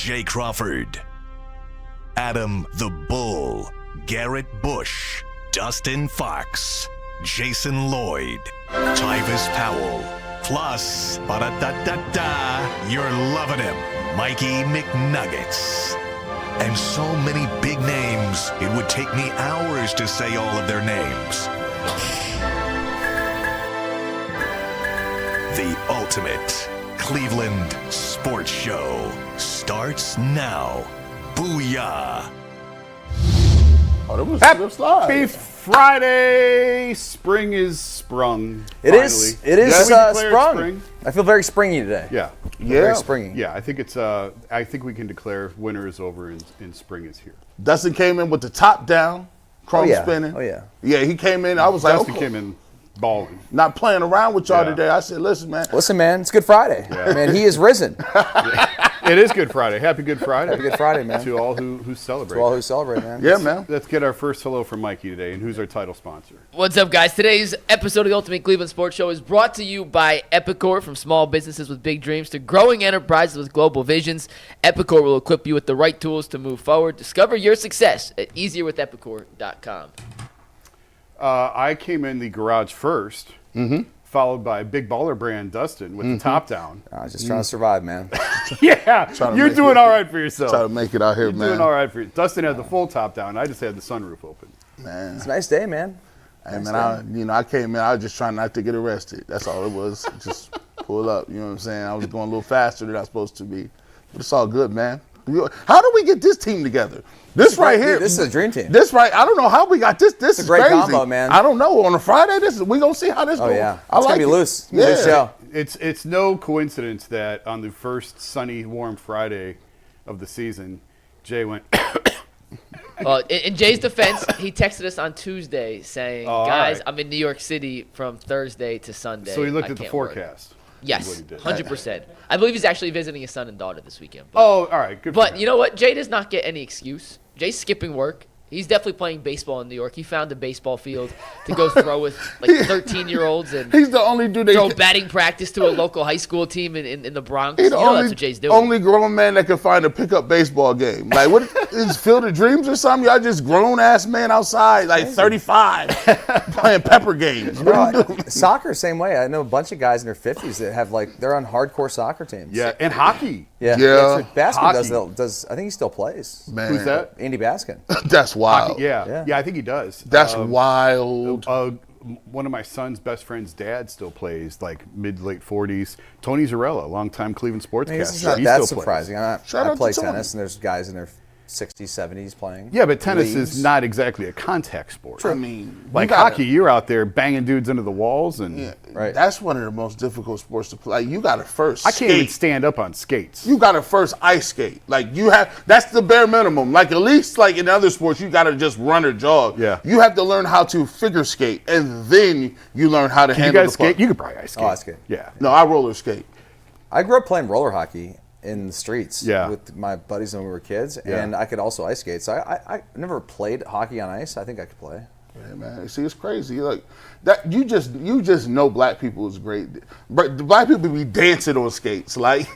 Jay Crawford, Adam the Bull, Garrett Bush, Dustin Fox, Jason Lloyd, Tyvis Powell, plus, ba-da-da-da-da, you're loving him, Mikey McNuggets. And so many big names, it would take me hours to say all of their names. The ultimate Cleveland sports show starts now. Booyah! Oh, that was a slide. Happy Friday! Spring is sprung. It is. It is sprung. Spring? I feel very springy today. Yeah. Very springy. Yeah, I think it's. I think we can declare winter is over and spring is here. Dustin came in with the top down, chrome spinning. Oh, yeah. Yeah, he came in. I was like, Dustin came in balling. Not playing around with y'all today. I said, listen, man. Listen, man, it's Good Friday. Yeah. Man, he is risen. It is Good Friday. Happy Good Friday. Happy Good Friday, man. To all who celebrate. To all who celebrate, man. Yeah, man. Let's get our first hello from Mikey today. And who's our title sponsor? What's up, guys? Today's episode of the Ultimate Cleveland Sports Show is brought to you by Epicor. From small businesses with big dreams to growing enterprises with global visions, Epicor will equip you with the right tools to move forward. Discover your success at easierwithepicor.com. I came in the garage first, followed by Big Baller Brand Dustin with the top down. I was just trying to survive, man. Yeah, you're doing all right for yourself. Try to make it out here, You're man. doing all right for you. Dustin had the full top down. I just had the sunroof open. Man. It's a nice day, man. Hey, man, I came in. I was just trying not to get arrested. That's all it was. Just pull up. You know what I'm saying? I was going a little faster than I was supposed to be. But it's all good, man. How do we get this team together? This right here. Dude, this is a dream team. This right. I don't know how we got this. This is a great crazy. combo, man. I don't know. On a Friday, we gonna see how this goes. Oh yeah, I it's like gonna be it. loose. It's gonna be a show. It's no coincidence that on the first sunny, warm Friday of the season, Jay went. In Jay's defense, he texted us on Tuesday saying, guys, right. I'm in New York City from Thursday to Sunday. So he looked at the can't work." forecast. Yes, That's what he did. 100%. I believe he's actually visiting his son and daughter this weekend. Oh, all right. Good for But him. you know what? Jay does not get any excuse. Jay's skipping work. He's definitely playing baseball in New York. He found a baseball field to go throw with like 13-year-olds and He's the only dude throw batting practice to a local high school team in the Bronx. He's You the know that's what Jay's doing. only grown man that can find a pickup baseball game. Like, what is Field of Dreams or something? Y'all just grown ass man outside, like 35, playing pepper games. What are you doing? Soccer, same way. I know a bunch of guys in their 50s that have they're on hardcore soccer teams. Yeah, and hockey. Yeah. Yeah. Baskin does. I think he still plays. Man, Who's that? Andy Baskin. That's wild. Hockey, yeah, I think he does. That's wild. One of my son's best friend's dad still plays, like mid-late 40s. Tony Zarella, longtime Cleveland sportscaster. This is not He that still plays. surprising. Shout I out play to Tony. tennis, and there's guys in their 60s, 70s playing. Yeah, but tennis leagues. is not exactly a contact sport. I mean, Like you gotta- hockey, you're out there banging dudes into the walls, and Yeah, Right. That's one of the most difficult sports to play. Like, you got to first I can't even skate. stand up on skates. You got to first ice skate. Like, that's the bare minimum. Like, at least like in other sports, you got to just run or jog. Yeah. You have to learn how to figure skate, and then you learn how to Can you handle guys the puck. skate? You could probably ice skate. Oh, I skate. Yeah. No, I roller skate. I grew up playing roller hockey in the streets Yeah. with my buddies when we were kids, Yeah. and I could also ice skate. So I never played hockey on ice. I think I could play. Yeah, man. See, it's crazy. Like that, you just know black people is great. But the black people be dancing on skates. Like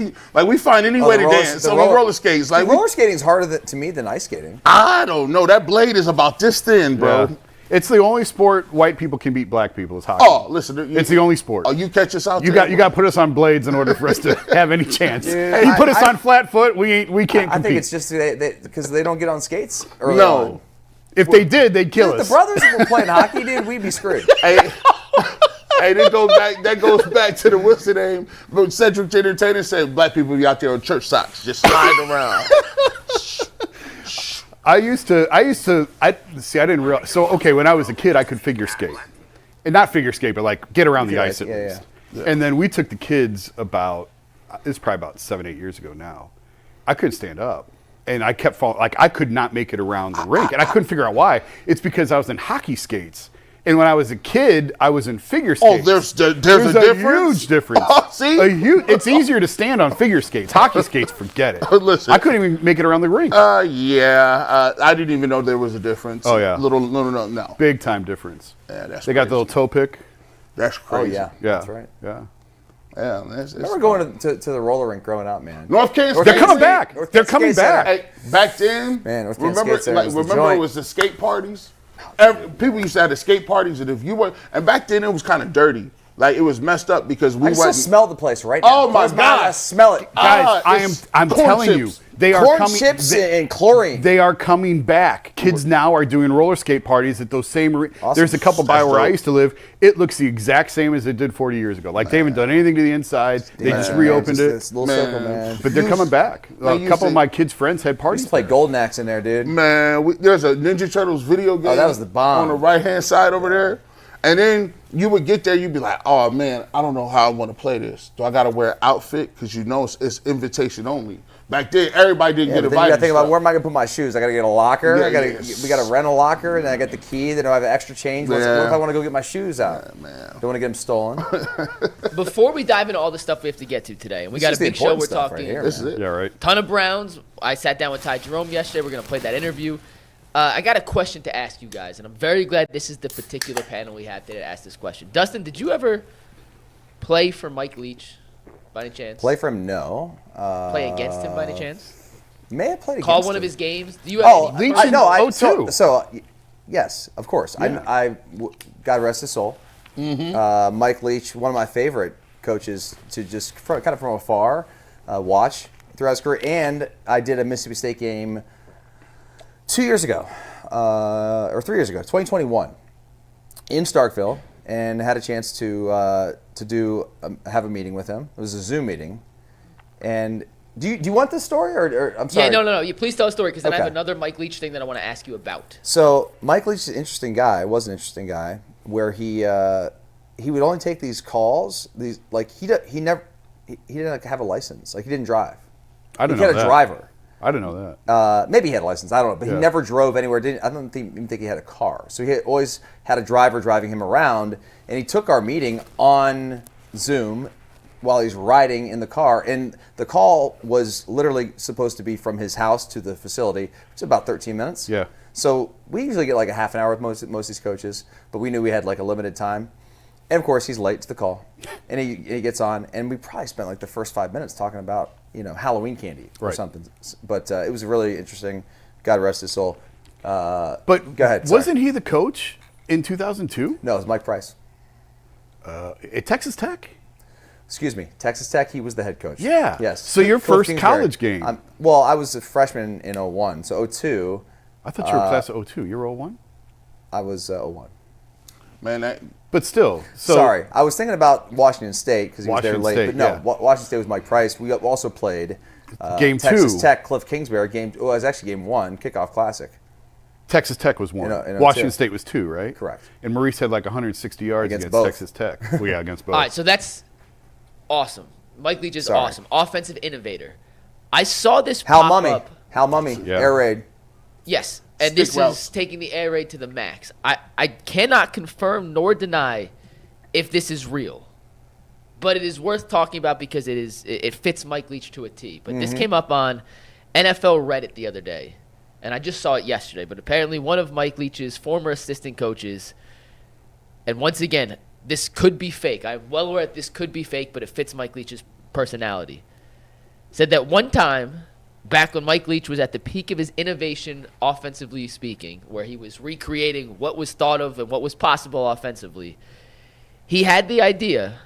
we find any way to dance on roller skates. Like roller skating is harder to me than ice skating. I don't know. That blade is about this thin, bro. Yeah. It's the only sport white people can beat black people is hockey. Oh, listen. It's the only sport. Oh, you catch us out You there? got to put us on blades in order for us to have any chance. Dude, You put us I- on flat foot, we can't compete. I think it's just because they don't get on skates early No. on. If they did, they'd kill Dude, us. the brothers were playing hockey, dude. We'd be screwed. Hey, that goes back to the what's the name? But Cedric the Entertainer said black people be out there on church socks, just sliding around. I didn't realize. So, okay, when I was a kid, I could figure skate. And not figure skate, but like get around the ice at least. Yeah. And then we took the kids it's probably about 7-8 years ago now. I couldn't stand up. And I kept falling, like I could not make it around the rink. And I couldn't figure out why. It's because I was in hockey skates. And when I was a kid, I was in figure Oh, skates. there's a There's a difference? huge difference. Oh, see? It's easier to stand on figure skates. Hockey skates, forget it. Listen. I couldn't even make it around the rink. I didn't even know there was a difference. Oh, yeah. No. Big time difference. Yeah, that's They got the crazy. little toe pick. That's Oh crazy. yeah, Yeah. that's right. Yeah. Yeah, man. It's Remember going to the roller rink growing up, man. North Kansas. They're coming State. back. North They're Kansas coming State back. Center. Hey, back then, Man, North Kansas remember, State Center was the remember it joint. was the skate parties. People used to have the skate parties, and if you were, and back then it was kind of dirty. Like it was messed up because we I can still wasn't. smell the place right now. Oh, my Close eyes, I God. smell it. Guys, It's I'm corn telling you, chips. they are Corn coming. chips and chlorine. They are coming back. Kids now are doing roller skate parties at those same. Awesome. There's a couple by That's where I dope. used to live. It looks the exact same as it did 40 years ago. Like they haven't done anything to the inside. They just reopened it. This little Man. circle, man. But they're coming back. A used couple to- of my kids' friends had I parties. used to play there. Golden Axe in there, dude. Man, there's a Ninja Turtles video game. that was the bomb. On the right hand side over there. And then you would get there, you'd be like, oh man, I don't know how I want to play this. Do I got to wear an outfit? Because you know it's invitation only. Back then, everybody didn't Yeah, get but then you invited. got to think about stuff. where am I going to put my shoes? I got to get a locker. Yeah, We got to rent a locker, and then I got the key. Then I have extra change. What Yeah. if I want to go get my shoes out? Yeah, man. Don't want to get them stolen. Before we dive into all the stuff we have to get to today, and we This got a is the big show. We're important stuff talking right here, This is it. Yeah, right. ton of Browns. I sat down with Ty Jerome yesterday. We're going to play that interview. I got a question to ask you guys, and I'm very glad this is the particular panel we have today to ask this question. Dustin, did you ever play for Mike Leach by any chance? Play for him? No. Play against him by any chance? May have played against Call one him. of his games? Do you have Oh, any- Leach I know. in 02. Yes, of course. Yeah. God rest his soul. Mike Leach, one of my favorite coaches to just kind of from afar watch throughout his career. And I did a Mississippi State game 2 years ago, or 3 years ago, 2021, in Starkville, and had a chance to have a meeting with him. It was a Zoom meeting. And do you want this story, or I'm sorry? Yeah, no. You please tell a story, because then I have Okay. another Mike Leach thing that I want to ask you about. So Mike Leach is an interesting guy. Was an interesting guy where he would only take these calls. He didn't have a license. Like he didn't drive. I didn't He had know a that. driver. I didn't know that. Maybe he had a license. I don't know. But he Yeah. never drove anywhere. I don't even think he had a car. So he always had a driver driving him around. And he took our meeting on Zoom while he's riding in the car. And the call was literally supposed to be from his house to the facility, which is about 13 minutes. Yeah. So we usually get like a half an hour with most of these coaches, but we knew we had like a limited time. And of course, he's late to the call, and he gets on, and we probably spent like the first 5 minutes talking about Halloween candy or Right. something. But it was really interesting. God rest his soul. But Go ahead. Sorry. wasn't he the coach in 2002 No, it was Mike Price. at Texas Tech? Excuse me, Texas Tech. He was the head coach. Yeah. Yes. So your Cliff first Kingsbury. college game. Well, I was a freshman in 01, so 02, I thought you were class of 02. You were 01? I was 01. Man, But still. So Sorry, I was thinking about Washington State because he was there Washington late. State, But no, yeah. Washington State was Mike Price. We also played Game Texas 2. Tech, Cliff Kingsbury. It was actually game 1, kickoff classic. Texas Tech was 1. In 02. Washington State was 2, right? Correct. And Maurice had like 160 yards Against against both. Texas Tech. Well, yeah, against both. All right, so that's awesome. Mike Leach is Sorry. awesome. Offensive innovator. I saw this Hal pop Mummy. up. Hal Mummy. Yeah. Air raid. Yes, and Stick this routes. is taking the air raid to the max. I cannot confirm nor deny if this is real, but it is worth talking about because it fits Mike Leach to a T. But this came up on NFL Reddit the other day, and I just saw it yesterday. But apparently one of Mike Leach's former assistant coaches, and once again, this could be fake. I'm well aware that this could be fake, but it fits Mike Leach's personality. Said that one time, back when Mike Leach was at the peak of his innovation, offensively speaking, where he was recreating what was thought of and what was possible offensively, he had the idea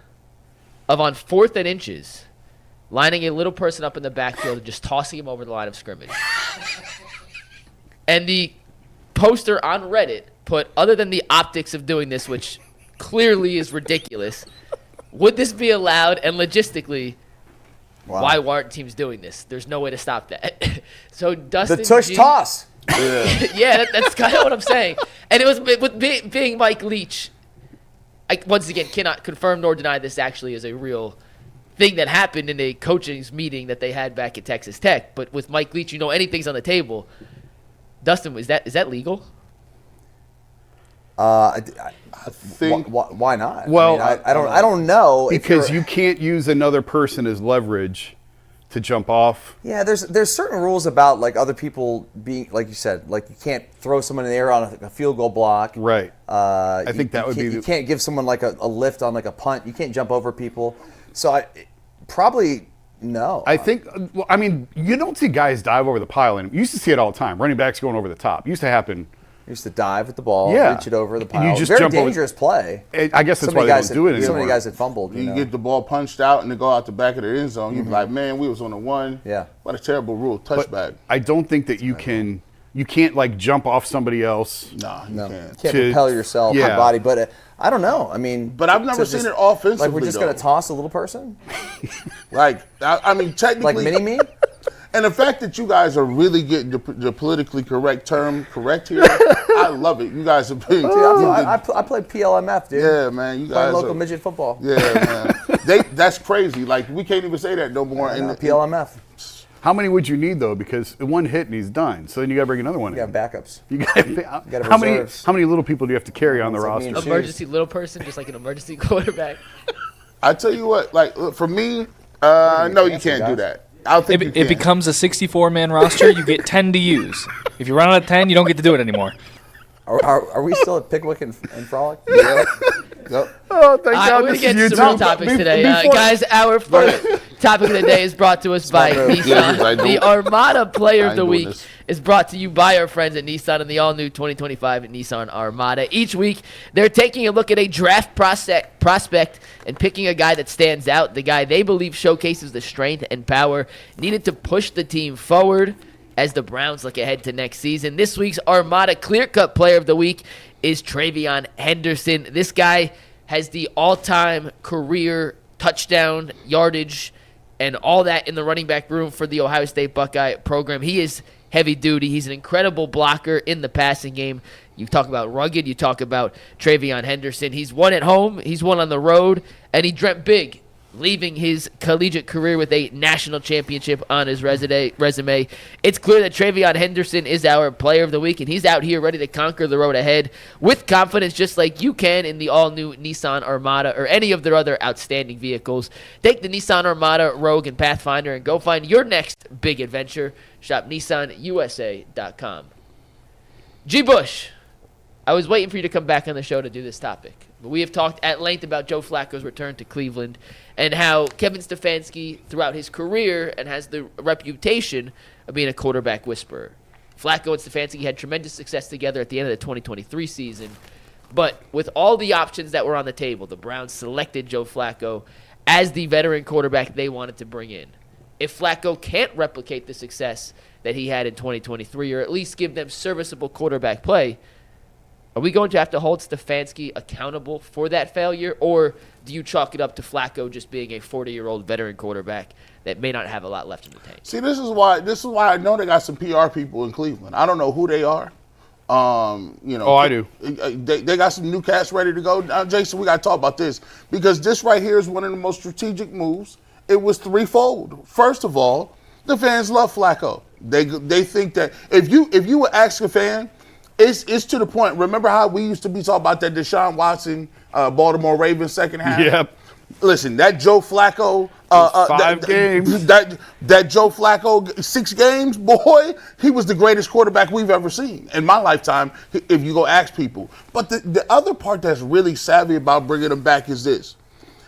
of on 4th and inches, lining a little person up in the backfield and just tossing him over the line of scrimmage. And the poster on Reddit put, other than the optics of doing this, which clearly is ridiculous, would this be allowed? And logistically, Wow. why aren't teams doing this? There's no way to stop that. So The Dustin tush G- toss. yeah, that's kind of what I'm saying. And it was with being Mike Leach. I once again cannot confirm nor deny this actually is a real thing that happened in a coaching meeting that they had back at Texas Tech. But with Mike Leach, anything's on the table. Dustin, is that legal? I think Why not? Well, I don't know. if because you're- you can't use another person as leverage to jump off. Yeah, there's certain rules about like other people being, like you said, like you can't throw someone in the air on a field goal block. Right. I think that would be You can't give someone like a lift on like a punt. You can't jump over people. So probably no. I think, well, I mean, you don't see guys dive over the pile. And you used to see it all the time. Running backs going over the top. It used to happen. Used to dive with the ball, Yeah. reach it over the And pile. you just Very jump over- dangerous play. I guess that's So why many they guys don't do it that- So anymore. many guys that fumbled. You know. get the ball punched out and they go out the back of the end zone. You be like, man, we was on a one. Yeah. What a terrible rule. But Touchback. I don't think that you can't like jump off somebody else. Nah, you No, can't. can't To- propel yourself, your yeah. body. But I don't know. I mean, But I've never to seen just- it offensively, Like we're just though. gonna toss a little person, Like, I mean, technically. like mini me. And the fact that you guys are really getting the politically correct term correct here, I love it. You guys have been. I played PLMF, dude. Yeah, man. You Playing guys local are, midget football. Yeah, man. That's crazy. Like, we can't even say that no more. And PLMF. How many would you need though? Because one hit and he's done. So then you got to bring another one You in. got backups. You got got how many? reserves. How many little people do you have to carry on the It's like me roster? and Shoes. Emergency little person, just like an emergency quarterback. I tell you what, like, look, for me, no, you can't do that. I don't think you can. It becomes a 64-man roster. You get 10 to use. If you run out of 10, you don't get to do it anymore. Are we still at Pickwick and Frolic? Yep. Oh, thank God We're going this to get is to some real YouTube. topics Be- today. before- Guys, our first topic of the day is brought to us by Yes, Nissan. I know. The Armada Player I of ain't the doing Week this. is brought to you by our friends at Nissan and the all-new 2025 Nissan Armada. Each week, they're taking a look at a draft prospect and picking a guy that stands out, the guy they believe showcases the strength and power needed to push the team forward as the Browns look ahead to next season. This week's Armada clear-cut Player of the Week is Travion Henderson. This guy has the all-time career touchdown yardage and all that in the running back room for the Ohio State Buckeye program. He is heavy duty. He's an incredible blocker in the passing game. You talk about rugged, you talk about Travion Henderson. He's won at home, he's won on the road, and he dreamt big, leaving his collegiate career with a national championship on his resume. It's clear that Travion Henderson is our Player of the Week, and he's out here ready to conquer the road ahead with confidence, just like you can in the all-new Nissan Armada or any of their other outstanding vehicles. Take the Nissan Armada, Rogue, and Pathfinder and go find your next big adventure. Shop NissanUSA.com. G. Bush, I was waiting for you to come back on the show to do this topic. But we have talked at length about Joe Flacco's return to Cleveland and how Kevin Stefanski, throughout his career, and has the reputation of being a quarterback whisperer. Flacco and Stefanski had tremendous success together at the end of the 2023 season. But with all the options that were on the table, the Browns selected Joe Flacco as the veteran quarterback they wanted to bring in. If Flacco can't replicate the success that he had in 2023, or at least give them serviceable quarterback play, are we going to have to hold Stefanski accountable for that failure, or do you chalk it up to Flacco just being a 40-year-old veteran quarterback that may not have a lot left in the tank? See, this is why I know they got some PR people in Cleveland. I don't know who they are. Oh, I do. They got some new cats ready to go. Now, Jason, we got to talk about this because this right here is one of the most strategic moves. It was threefold. First of all, the fans love Flacco. They think that if you would ask a fan, it's to the point. Remember how we used to be talking about that Deshaun Watson, Baltimore Ravens second half? Yep. Listen, that Joe Flacco, games. That Joe Flacco 6 games, boy, he was the greatest quarterback we've ever seen in my lifetime. If you go ask people, but the other part that's really savvy about bringing him back is this: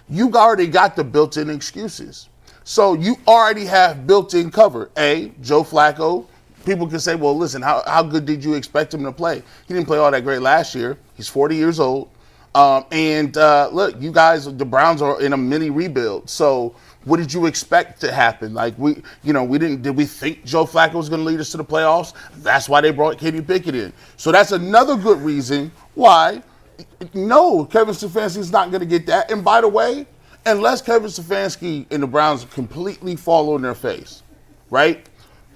you already got the built-in excuses, so you already have built-in cover. Joe Flacco. People can say, well, listen, how good did you expect him to play? He didn't play all that great last year. He's 40 years old. Look, you guys, the Browns are in a mini rebuild. So what did you expect to happen? Like, did we think Joe Flacco was going to lead us to the playoffs? That's why they brought Kenny Pickett in. So that's another good reason why, no, Kevin Stefanski is not going to get that. And by the way, unless Kevin Stefanski and the Browns completely fall on their face, right?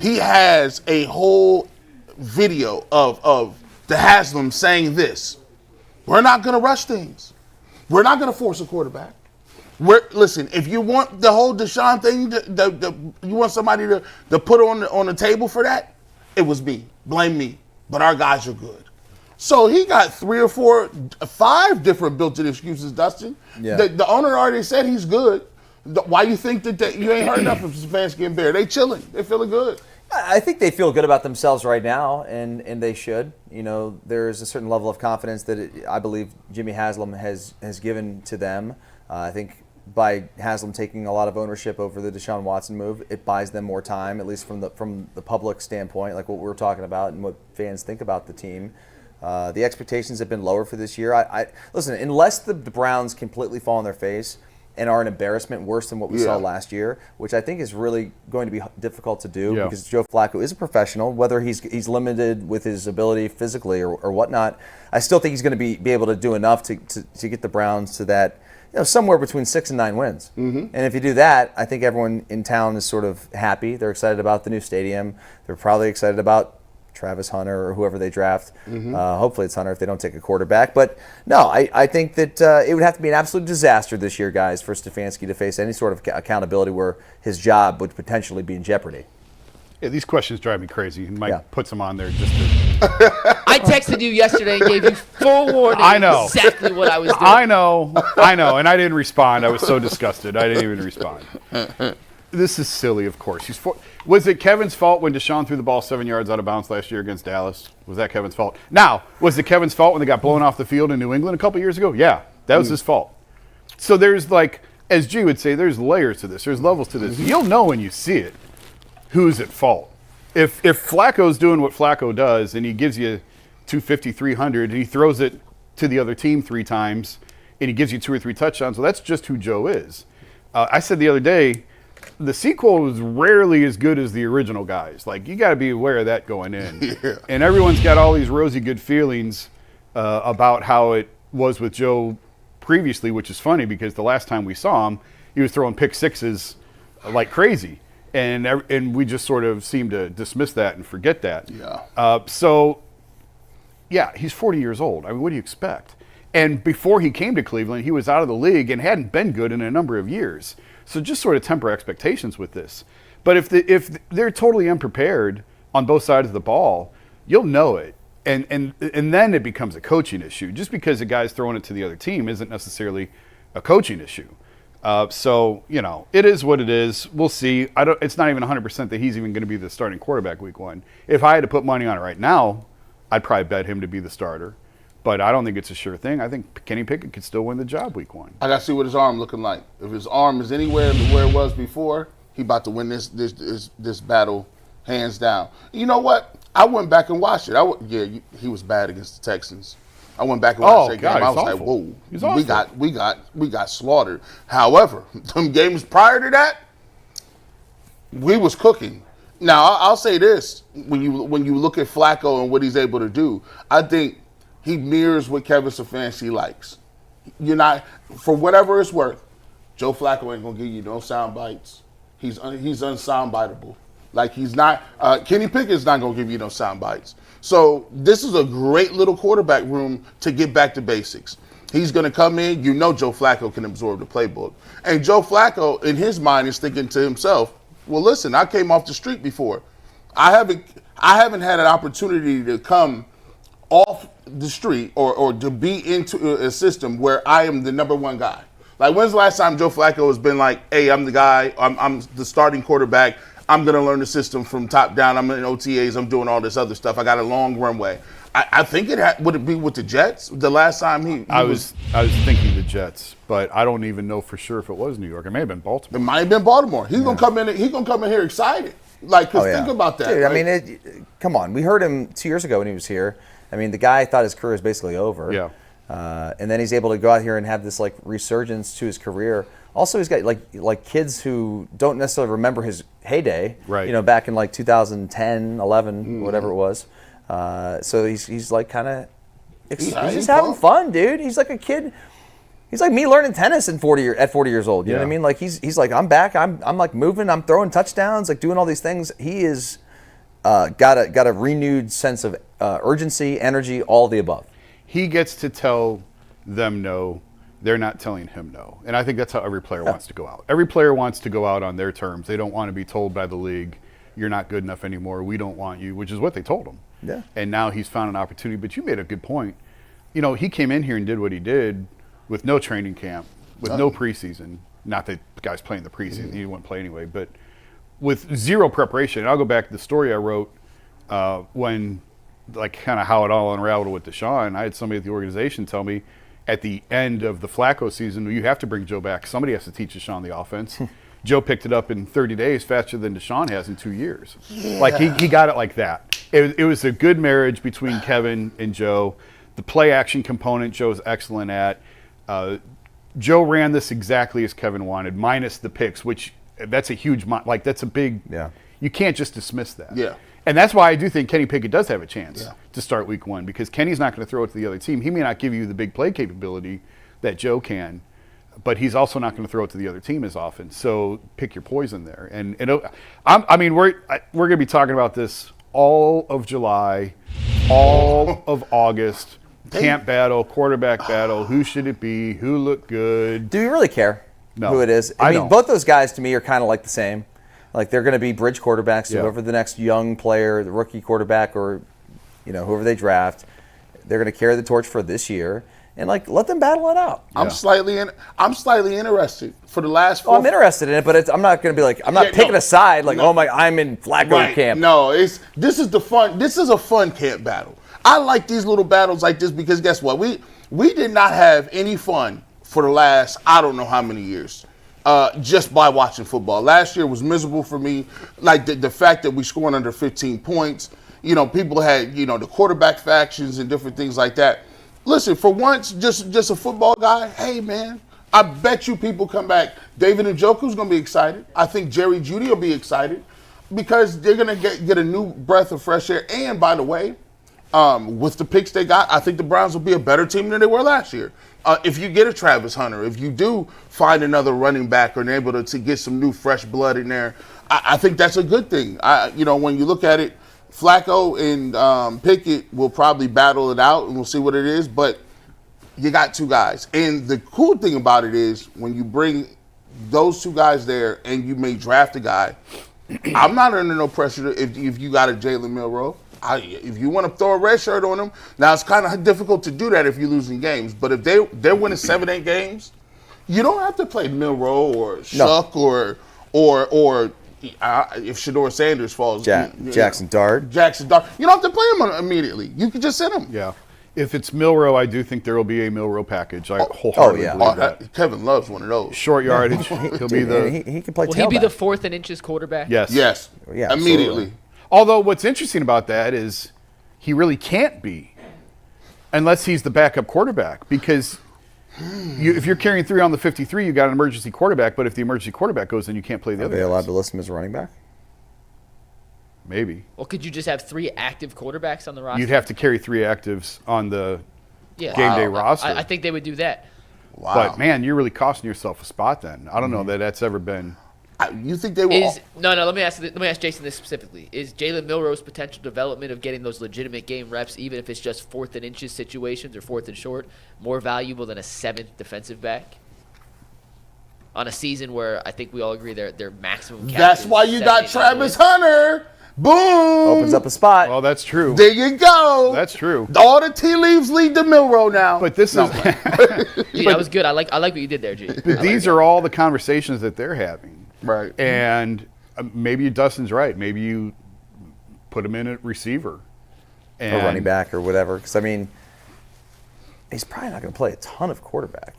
He has a whole video of the Haslam saying this: we're not going to rush things. We're not going to force a quarterback. Listen, if you want the whole Deshaun thing, you want somebody to put on the table for that, it was me. Blame me. But our guys are good. So he got 3 or 4, 5 different built-in excuses, Dustin. Yeah. The owner already said he's good. Why you think that you ain't heard enough from Stefanski and Bear? They chilling. They feeling good. I think they feel good about themselves right now, and they should. There's a certain level of confidence that I believe Jimmy Haslam has given to them. I think by Haslam taking a lot of ownership over the Deshaun Watson move, it buys them more time, at least from the public standpoint, like what we were talking about and what fans think about the team. The expectations have been lower for this year. I listen, unless the Browns completely fall on their face and are an embarrassment worse than what we saw last year, which I think is really going to be difficult to do because Joe Flacco is a professional, whether he's limited with his ability physically or whatnot. I still think he's going to be able to do enough to get the Browns to that, somewhere between 6 and 9 wins. And if you do that, I think everyone in town is sort of happy. They're excited about the new stadium. They're probably excited about Travis Hunter or whoever they draft. Hopefully it's Hunter if they don't take a quarterback. But no, I think that it would have to be an absolute disaster this year, guys, for Stefanski to face any sort of accountability where his job would potentially be in jeopardy. Yeah, these questions drive me crazy. And Mike puts them on there just to... I texted you yesterday and gave you full warning. I know. Exactly what I was doing. I know. And I didn't respond. I was so disgusted. I didn't even respond. This is silly, of course. Was it Kevin's fault when Deshaun threw the ball 7 yards out of bounds last year against Dallas? Was that Kevin's fault? Now, was it Kevin's fault when they got blown off the field in New England a couple years ago? Yeah, that was his fault. So there's as G would say, there's layers to this. There's levels to this. You'll know when you see it who's at fault. If Flacco's doing what Flacco does and he gives you 250, 300, and he throws it to the other team 3 times and he gives you 2 or 3 touchdowns, well, that's just who Joe is. I said the other day, the sequel is rarely as good as the original guys. You got to be aware of that going in. And everyone's got all these rosy good feelings about how it was with Joe previously, which is funny because the last time we saw him, he was throwing pick sixes like crazy. And we just sort of seem to dismiss that and forget that. He's 40 years old. I mean, what do you expect? And before he came to Cleveland, he was out of the league and hadn't been good in a number of years. So just sort of temper expectations with this. But if they're totally unprepared on both sides of the ball, you'll know it. And then it becomes a coaching issue. Just because a guy's throwing it to the other team isn't necessarily a coaching issue. It is what it is. We'll see. It's not even 100% that he's even going to be the starting quarterback week 1. If I had to put money on it right now, I'd probably bet him to be the starter. But I don't think it's a sure thing. I think Kenny Pickett could still win the job week 1. I got to see what his arm looking like. If his arm is anywhere where it was before, he about to win this battle hands down. You know what? I went back and watched it. He was bad against the Texans. I went back and watched that game. I was like, whoa, we got slaughtered. However, them games prior to that, we was cooking. Now I'll say this: when you look at Flacco and what he's able to do, I think he mirrors what Kevin Stefanski likes. You're not, for whatever it's worth, Joe Flacco ain't gonna give you no sound bites. He's unsoundbiteable. He's not. Kenny Pickett's not gonna give you no sound bites. So this is a great little quarterback room to get back to basics. He's going to come in. Joe Flacco can absorb the playbook. And Joe Flacco, in his mind, is thinking to himself, well, listen, I came off the street before. I haven't had an opportunity to come off the street or to be into a system where I am the number one guy. When's the last time Joe Flacco has been like, hey, I'm the guy, I'm the starting quarterback, I'm going to learn the system from top down. I'm in OTAs. I'm doing all this other stuff. I got a long runway. I think would it be with the Jets the last time he I was thinking the Jets, but I don't even know for sure if it was New York. It may have been Baltimore. It might have been Baltimore. He's gonna come in. He's gonna come in here excited. Think about that. Dude, right? Come on. We heard him 2 years ago when he was here. I mean, the guy thought his career was basically over. Yeah. And then he's able to go out here and have this resurgence to his career. Also, he's got like kids who don't necessarily remember his heyday. Right. Back in 2010, 11, whatever it was. So he's kind of he's just having fun, dude. He's like a kid. He's like me learning tennis at 40 years old. You know what I mean? He's like, I'm back. I'm moving. I'm throwing touchdowns. Doing all these things. He is got a renewed sense of urgency, energy, all of the above. He gets to tell them no. They're not telling him no. And I think that's how every player wants to go out. Every player wants to go out on their terms. They don't want to be told by the league, you're not good enough anymore. We don't want you, which is what they told him. Yeah. And now he's found an opportunity. But you made a good point. He came in here and did what he did with no training camp, with no preseason. Not that the guy's playing the preseason. He wouldn't play anyway. But with zero preparation. And I'll go back to the story I wrote when, kind of how it all unraveled with Deshaun. I had somebody at the organization tell me, at the end of the Flacco season, you have to bring Joe back. Somebody has to teach Deshaun the offense. Joe picked it up in 30 days faster than Deshaun has in 2 years. Yeah. Like, he got it like that. It was a good marriage between Kevin and Joe. The play action component Joe's excellent at. Joe ran this exactly as Kevin wanted, minus the picks, which that's a huge, that's a big, you can't just dismiss that. Yeah. And that's why I do think Kenny Pickett does have a chance to start week 1, because Kenny's not going to throw it to the other team. He may not give you the big play capability that Joe can, but he's also not going to throw it to the other team as often. So pick your poison there. And we're going to be talking about this all of July, all of August, camp battle, quarterback battle, who should it be, who looked good. Do you really care who it is? I mean, both those guys to me are kind of like the same. Like, they're going to be bridge quarterbacks. So whoever the next young player, the rookie quarterback, or whoever they draft, they're going to carry the torch for this year. And let them battle it out. I'm slightly interested for the last 4. I'm interested in it, but I'm not going to be I'm not picking a side. I'm in Flacco camp. No, this is a fun camp battle. I like these little battles like this because guess what? We did not have any fun for the last I don't know how many years. Just by watching football. Last year was miserable for me. Like the fact that we scored under 15 points. People had, the quarterback factions and different things like that. Listen, for once, just a football guy, hey, man, I bet you people come back. David Njoku's going to be excited. I think Jerry Jeudy will be excited because they're going to get a new breath of fresh air. And, by the way, with the picks they got, I think the Browns will be a better team than they were last year. If you get a Travis Hunter, if you do find another running back or able to get some new fresh blood in there, I think that's a good thing. When you look at it, Flacco and Pickett will probably battle it out, and we'll see what it is. But you got 2 guys. And the cool thing about it is when you bring those 2 guys there and you may draft a guy, I'm not under no pressure if you got a Jalen Milroe. If you want to throw a red shirt on them, now it's kind of difficult to do that if you're losing games. But if they're winning 7-8 games, you don't have to play Milroe or Shuck or if Shedeur Sanders falls. Jackson Dart. Jackson Dart. You don't have to play him immediately. You can just sit him. Yeah. If it's Milroe, I do think there will be a Milroe package. I wholeheartedly believe that. Kevin loves one of those. Short yardage. He'll be he can play. Will he be the 4th and inches quarterback? Yes. Yes. Yeah. Immediately. Absolutely. Although what's interesting about that is he really can't be unless he's the backup quarterback because if you're carrying 3 on the 53, you got an emergency quarterback, but if the emergency quarterback goes in, you can't play the other Are they guys. allowed to list him as a running back? Maybe. Well, could you just have 3 active quarterbacks on the roster? You'd have to carry 3 actives on the game day roster. I think they would do that. Wow. But, man, you're really costing yourself a spot then. I don't know that that's ever been. You think they will? No. Let me ask Jason this specifically. Is Jalen Milroe's potential development of getting those legitimate game reps, even if it's just 4th and inches situations or 4th and short, more valuable than a 7th defensive back? On a season where I think we all agree their maximum cap That's is why you got 78 Travis Hunter. Boom. Opens up a spot. Well, that's true. There you go. That's true. All the tea leaves lead to Milroe now. But this is. Gee, that was good. I like what you did there, G. But these are all the conversations that they're having. Right. And maybe Dustin's right. Maybe you put him in at receiver. Or running back or whatever. Because, he's probably not going to play a ton of quarterback.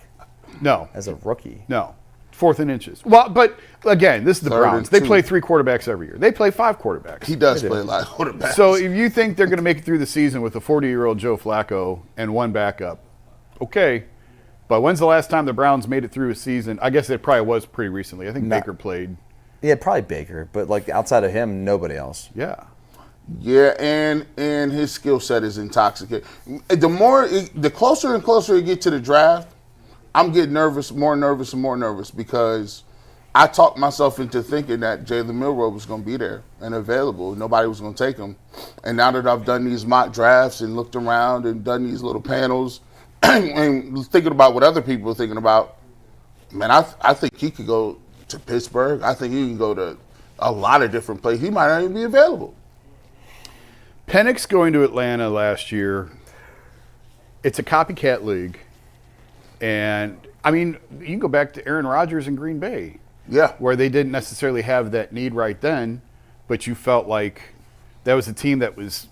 No. As a rookie. No. 4th and inches. Well, but again, this is the Browns. They play 3 quarterbacks every year. They play 5 quarterbacks. He does play a lot of quarterbacks. So if you think they're going to make it through the season with a 40-year-old Joe Flacco and 1 backup, okay. But when's the last time the Browns made it through a season? I guess it probably was pretty recently. I think Baker played. Yeah, probably Baker. But outside of him, nobody else. Yeah. Yeah, and his skill set is intoxicating. The closer and closer you get to the draft, I'm getting more nervous because I talked myself into thinking that Jalen Milroe was going to be there and available. Nobody was going to take him. And now that I've done these mock drafts and looked around and done these little panels and thinking about what other people are thinking about, man, I think he could go to Pittsburgh. I think he can go to a lot of different places. He might not even be available. Penix going to Atlanta last year, it's a copycat league. And, you can go back to Aaron Rodgers in Green Bay. Yeah. Where they didn't necessarily have that need right then, but you felt like that was a team that was,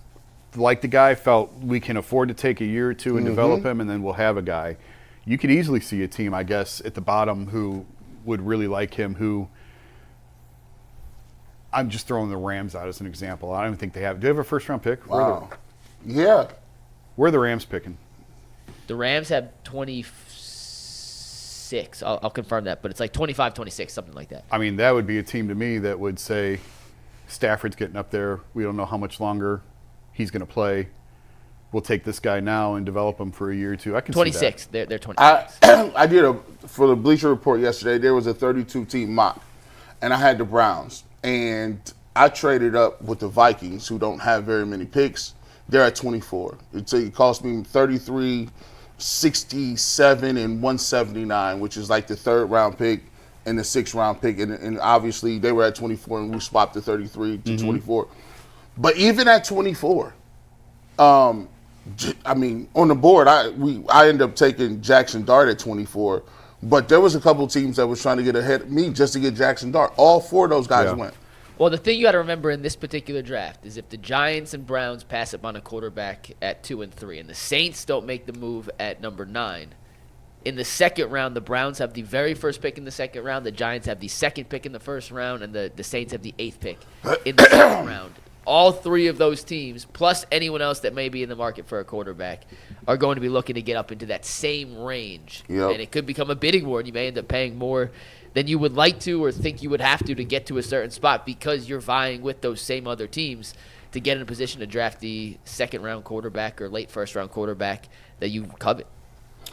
like the guy, felt we can afford to take a year or two and develop him, and then we'll have a guy. you could easily see a team, I guess, at the bottom who would really like him, who I'm just throwing the Rams out as an example. I don't even think they have. Do they have a first-round pick? Wow. Yeah. Where are the Rams picking? The Rams have 26. I'll confirm that, but it's like 25, 26, something like that. I mean, that would be a team to me that would say Stafford's getting up there. We don't know how much longer he's going to play. We'll take this guy now and develop him for a year or two. I can 26. see that. They're 26. I did for the Bleacher Report yesterday, there was a 32-team mock, and I had the Browns. And I traded up with the Vikings, who don't have very many picks. They're at 24. It cost me 33, 67, and 179, which is like the third-round pick and the sixth-round pick. And obviously, they were at 24, and we swapped the 33 to 24. But even at 24, I mean, on the board, I ended up taking Jackson Dart at 24, but there was a couple teams that was trying to get ahead of me just to get Jackson Dart. All four of those guys went. Well, the thing you got to remember in this particular draft is if the Giants and Browns pass up on a quarterback at 2 and 3, and the Saints don't make the move at number 9, in the second round, the Browns have the very first pick in the second round, the Giants have the second pick in the first round, and the Saints have the 8th pick in the second round. All three of those teams, plus anyone else that may be in the market for a quarterback, are going to be looking to get up into that same range. Yep. And it could become a bidding war, and you may end up paying more than you would like to or think you would have to get to a certain spot because you're vying with those same other teams to get in a position to draft the second-round quarterback or late first-round quarterback that you covet.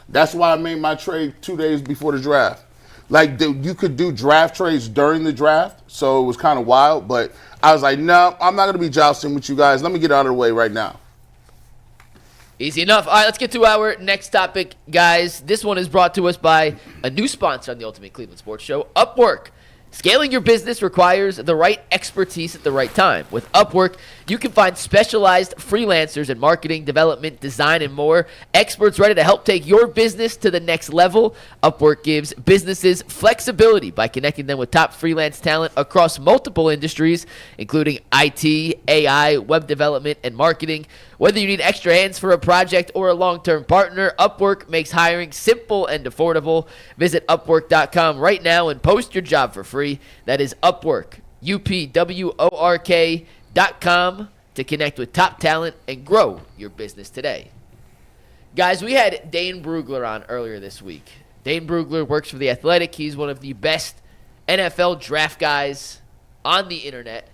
That's why I made my trade 2 days before the draft. Like, you could do draft trades during the draft, so it was kind of wild. But I was like, no, I'm not going to be jousting with you guys. Let me get out of the way right now. Easy enough. All right, let's get to our next topic, guys. This one is brought to us by a new sponsor on the Ultimate Cleveland Sports Show, Upwork. Scaling your business requires the right expertise at the right time. With Upwork, you can find specialized freelancers in marketing, development, design, and more. Experts ready to help take your business to the next level. Upwork gives businesses flexibility by connecting them with top freelance talent across multiple industries, including IT, AI, web development, and marketing. Whether you need extra hands for a project or a long-term partner, Upwork makes hiring simple and affordable. Visit Upwork.com right now and post your job for free. That is Upwork, UPWORK.com, to connect with top talent and grow your business today. Guys, we had Dane Brugler on earlier this week. Dane Brugler works for The Athletic. He's one of the best NFL draft guys on the internet.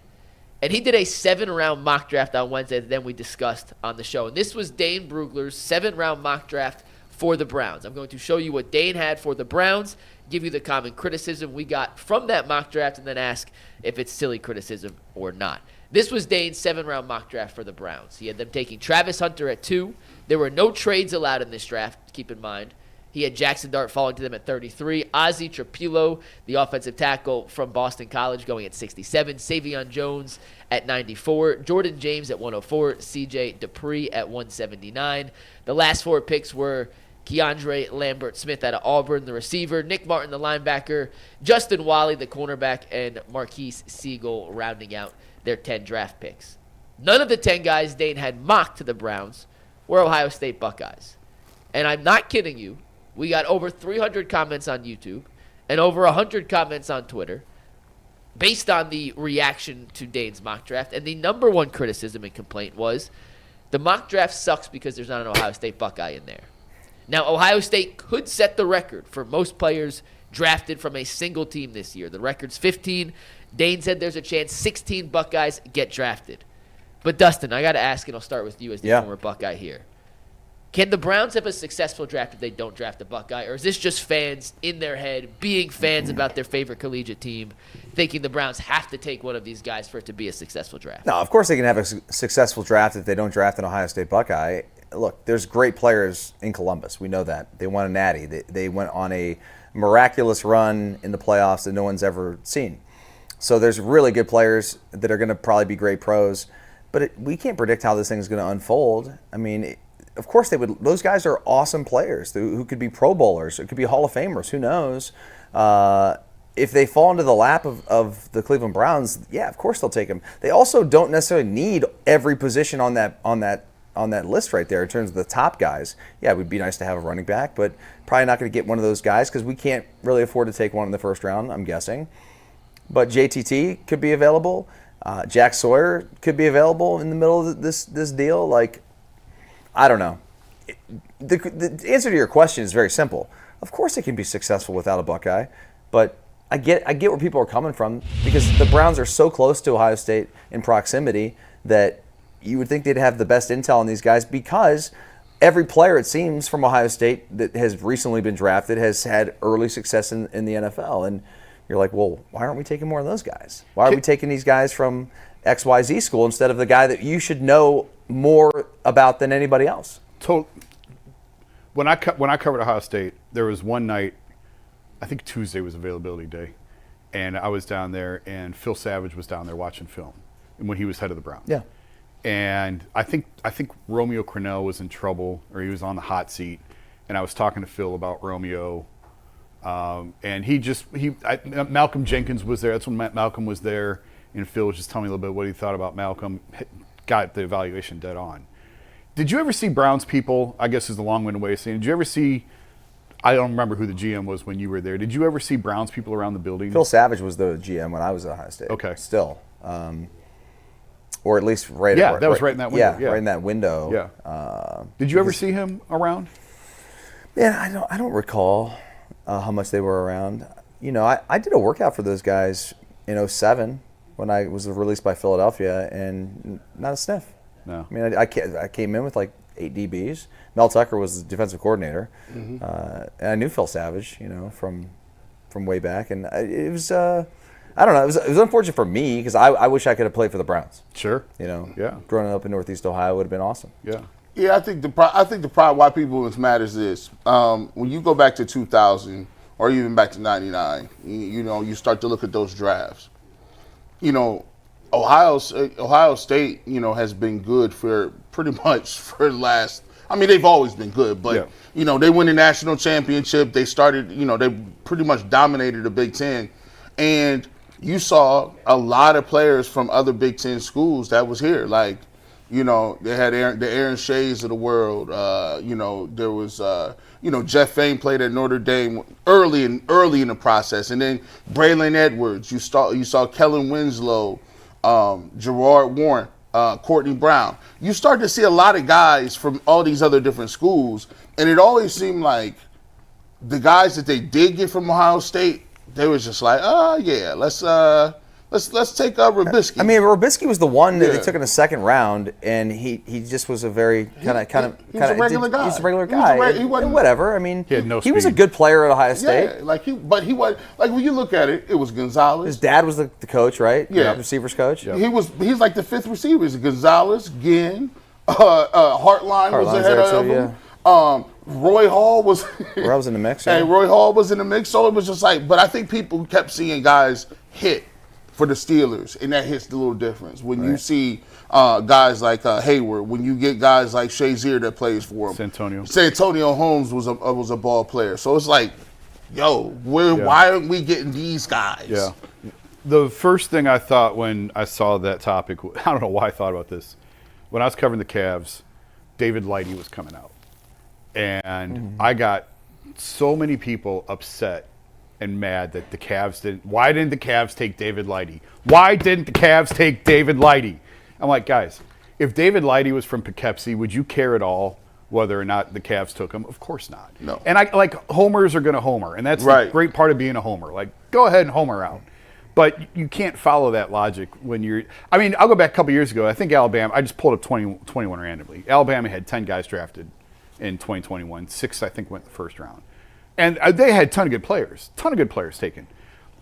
And he did a 7-round mock draft on Wednesday that then we discussed on the show. And this was Dane Brugler's 7-round mock draft for the Browns. I'm going to show you what Dane had for the Browns, give you the common criticism we got from that mock draft, and then ask if it's silly criticism or not. This was Dane's 7-round mock draft for the Browns. He had them taking Travis Hunter at 2. There were no trades allowed in this draft, keep in mind. He had Jackson Dart falling to them at 33. Ozzie Trapilo, the offensive tackle from Boston College, going at 67. Savion Jones at 94. Jordan James at 104. C.J. Dupree at 179. The last 4 picks were Keandre Lambert-Smith out of Auburn, the receiver. Nick Martin, the linebacker. Justin Wally, the cornerback. And Marquise Siegel rounding out their 10 draft picks. None of the 10 guys Dane had mocked to the Browns were Ohio State Buckeyes. And I'm not kidding you. We got over 300 comments on YouTube and over 100 comments on Twitter based on the reaction to Dane's mock draft. And the number one criticism and complaint was the mock draft sucks because there's not an Ohio State Buckeye in there. Now, Ohio State could set the record for most players drafted from a single team this year. The record's 15. Dane said there's a chance 16 Buckeyes get drafted. But, Dustin, I got to ask, and I'll start with you as the former Buckeye here. Can the Browns have a successful draft if they don't draft a Buckeye? Or is this just fans in their head being fans about their favorite collegiate team, thinking the Browns have to take one of these guys for it to be a successful draft? No, of course they can have a successful draft if they don't draft an Ohio State Buckeye. Look, there's great players in Columbus. We know that. They won a natty. They went on a miraculous run in the playoffs that no one's ever seen. So there's really good players that are going to probably be great pros. But we can't predict how this thing is going to unfold. I mean, of course they would. Those guys are awesome players who could be Pro Bowlers. It could be Hall of Famers. Who knows? If they fall into the lap of the Cleveland Browns, yeah, of course they'll take them. They also don't necessarily need every position on that that list right there in terms of the top guys. Yeah, it would be nice to have a running back, but probably not going to get one of those guys because we can't really afford to take one in the first round, I'm guessing. But JTT could be available. Jack Sawyer could be available in the middle of this deal. Like, I don't know. The answer to your question is very simple. Of course it can be successful without a Buckeye, but I get where people are coming from because the Browns are so close to Ohio State in proximity that you would think they'd have the best intel on these guys because every player, it seems, from Ohio State that has recently been drafted has had early success in the NFL. And you're like, well, why aren't we taking more of those guys? Why are we taking these guys from XYZ school instead of the guy that you should know more about than anybody else? When I covered Ohio State, there was one night, I think Tuesday was availability day, and I was down there, and Phil Savage was down there watching film when he was head of the Browns. Yeah. And I think Romeo Crennel was in trouble, or he was on the hot seat, and I was talking to Phil about Romeo, and Malcolm Jenkins was there. That's when Malcolm was there, and Phil was just telling me a little bit what he thought about Malcolm. Got the evaluation dead on. Did you ever see Browns people, I guess is the long-winded way of saying, did you ever see, I don't remember who the GM was when you were there, did you ever see Browns people around the building? Phil Savage was the GM when I was at Ohio State. Okay. Still. Or at least right Yeah, that was right in that window. Yeah, right in that window. Yeah. Did you ever see him around? Man, I don't recall how much they were around. You know, I did a workout for those guys in 2007 when I was released by Philadelphia, and not a sniff. No. I mean, I came in with like 8 DBs. Mel Tucker was the defensive coordinator, and I knew Phil Savage, you know, from way back, and it was I don't know, it was unfortunate for me because I wish I could have played for the Browns. Sure. You know, Yeah. growing up in Northeast Ohio would have been awesome. Yeah. Yeah, I think the problem why people was mad is this. When you go back to 2000 or even back to 99, you know, you start to look at those drafts. You know, Ohio State, you know, has been good for pretty much for the last. I mean, they've always been good, but you know, they win the national championship. They started, you know, they pretty much dominated the Big Ten, and you saw a lot of players from other Big Ten schools that was here. Like, you know, they had the Aaron Shays of the world. You know, there was, you know, Jeff Fain played at Notre Dame early in the process, and then Braylon Edwards. You saw Kellen Winslow. Gerard Warren, Courtney Brown. You start to see a lot of guys from all these other different schools, and it always seemed like the guys that they did get from Ohio State, they was just like, yeah, let's take Robisky. I mean, Robisky was the one that they took in the second round, and he just was a very kind of He's a regular guy. He's a regular guy. He wasn't whatever. I mean, he was a speed. good player at Ohio State. Yeah, but he was like when you look at it, it was Gonzalez. His dad was the coach, right? Yeah. The receivers coach. Yeah. He's like the fifth receiver. It's Gonzalez, Ginn, Hartline was Hartline's ahead there of too, him. Roy Hall was. Roy was in the mix. Hey, Yeah. Roy Hall was in the mix, so it was just like. But I think people kept seeing guys hit for the Steelers, and that hits the little difference when you see guys like Hayward, when you get guys like Shazier that plays for him. Santonio Holmes was a ball player, so it's like, yo, why aren't we getting these guys? Yeah. The first thing I thought when I saw that topic, I don't know why I thought about this. When I was covering the Cavs, David Lighty was coming out, and I got so many people upset and mad that the Cavs didn't. Why didn't the Cavs take David Lighty? Why didn't the Cavs take David Lighty? I'm like, guys, if David Lighty was from Poughkeepsie, would you care at all whether or not the Cavs took him? Of course not. No. And I like homers are going to homer, and that's the great part of being a homer. Like, go ahead and homer out. But you can't follow that logic when you're. I mean, I'll go back a couple years ago. I think Alabama. I just pulled up 21 randomly. Alabama had 10 guys drafted in 2021. 6, I think, went the first round. And they had a ton of good players taken.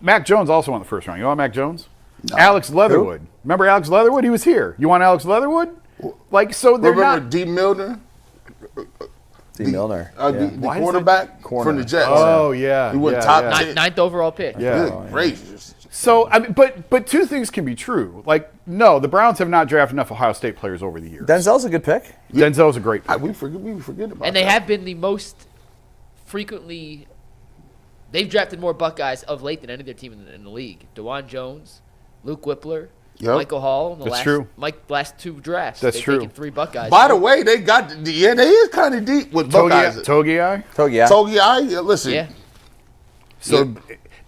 Mac Jones also won the first round. You want Mac Jones? No. Alex Leatherwood. Who? Remember Alex Leatherwood? He was here. You want Alex Leatherwood? Like, so they're Remember D. Milner? Milner. The quarterback from the Jets. Oh, yeah. He went top 10. Ninth overall pick. Yeah. Good gracious. So, I mean, but two things can be true. Like, no, the Browns have not drafted enough Ohio State players over the years. Denzel's a good pick. Denzel's a great pick. We forget about that. And they have been the most frequently. They've drafted more Buckeyes of late than any other team in the league. DeJuan Jones, Luke Whippler, Yep. Michael Hall in the That's true. last 2 drafts. That's They've true. taken 3 Buckeyes. By the way, they is kind of deep with Buckeyes. Togiai. Togiai, listen. Yeah. So,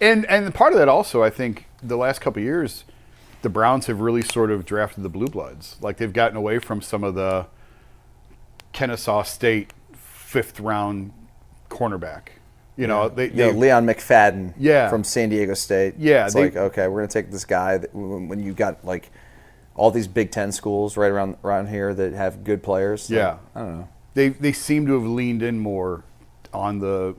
and part of that also, I think, the last couple of years, the Browns have really sort of drafted the blue bloods. Like they've gotten away from some of the Kennesaw State 5th round cornerback. You know, Leon McFadden Yeah. from San Diego State. Yeah, It's like, okay, we're going to take this guy when you got like all these Big Ten schools right around here that have good players. Yeah. I don't know. They seem to have leaned in more on the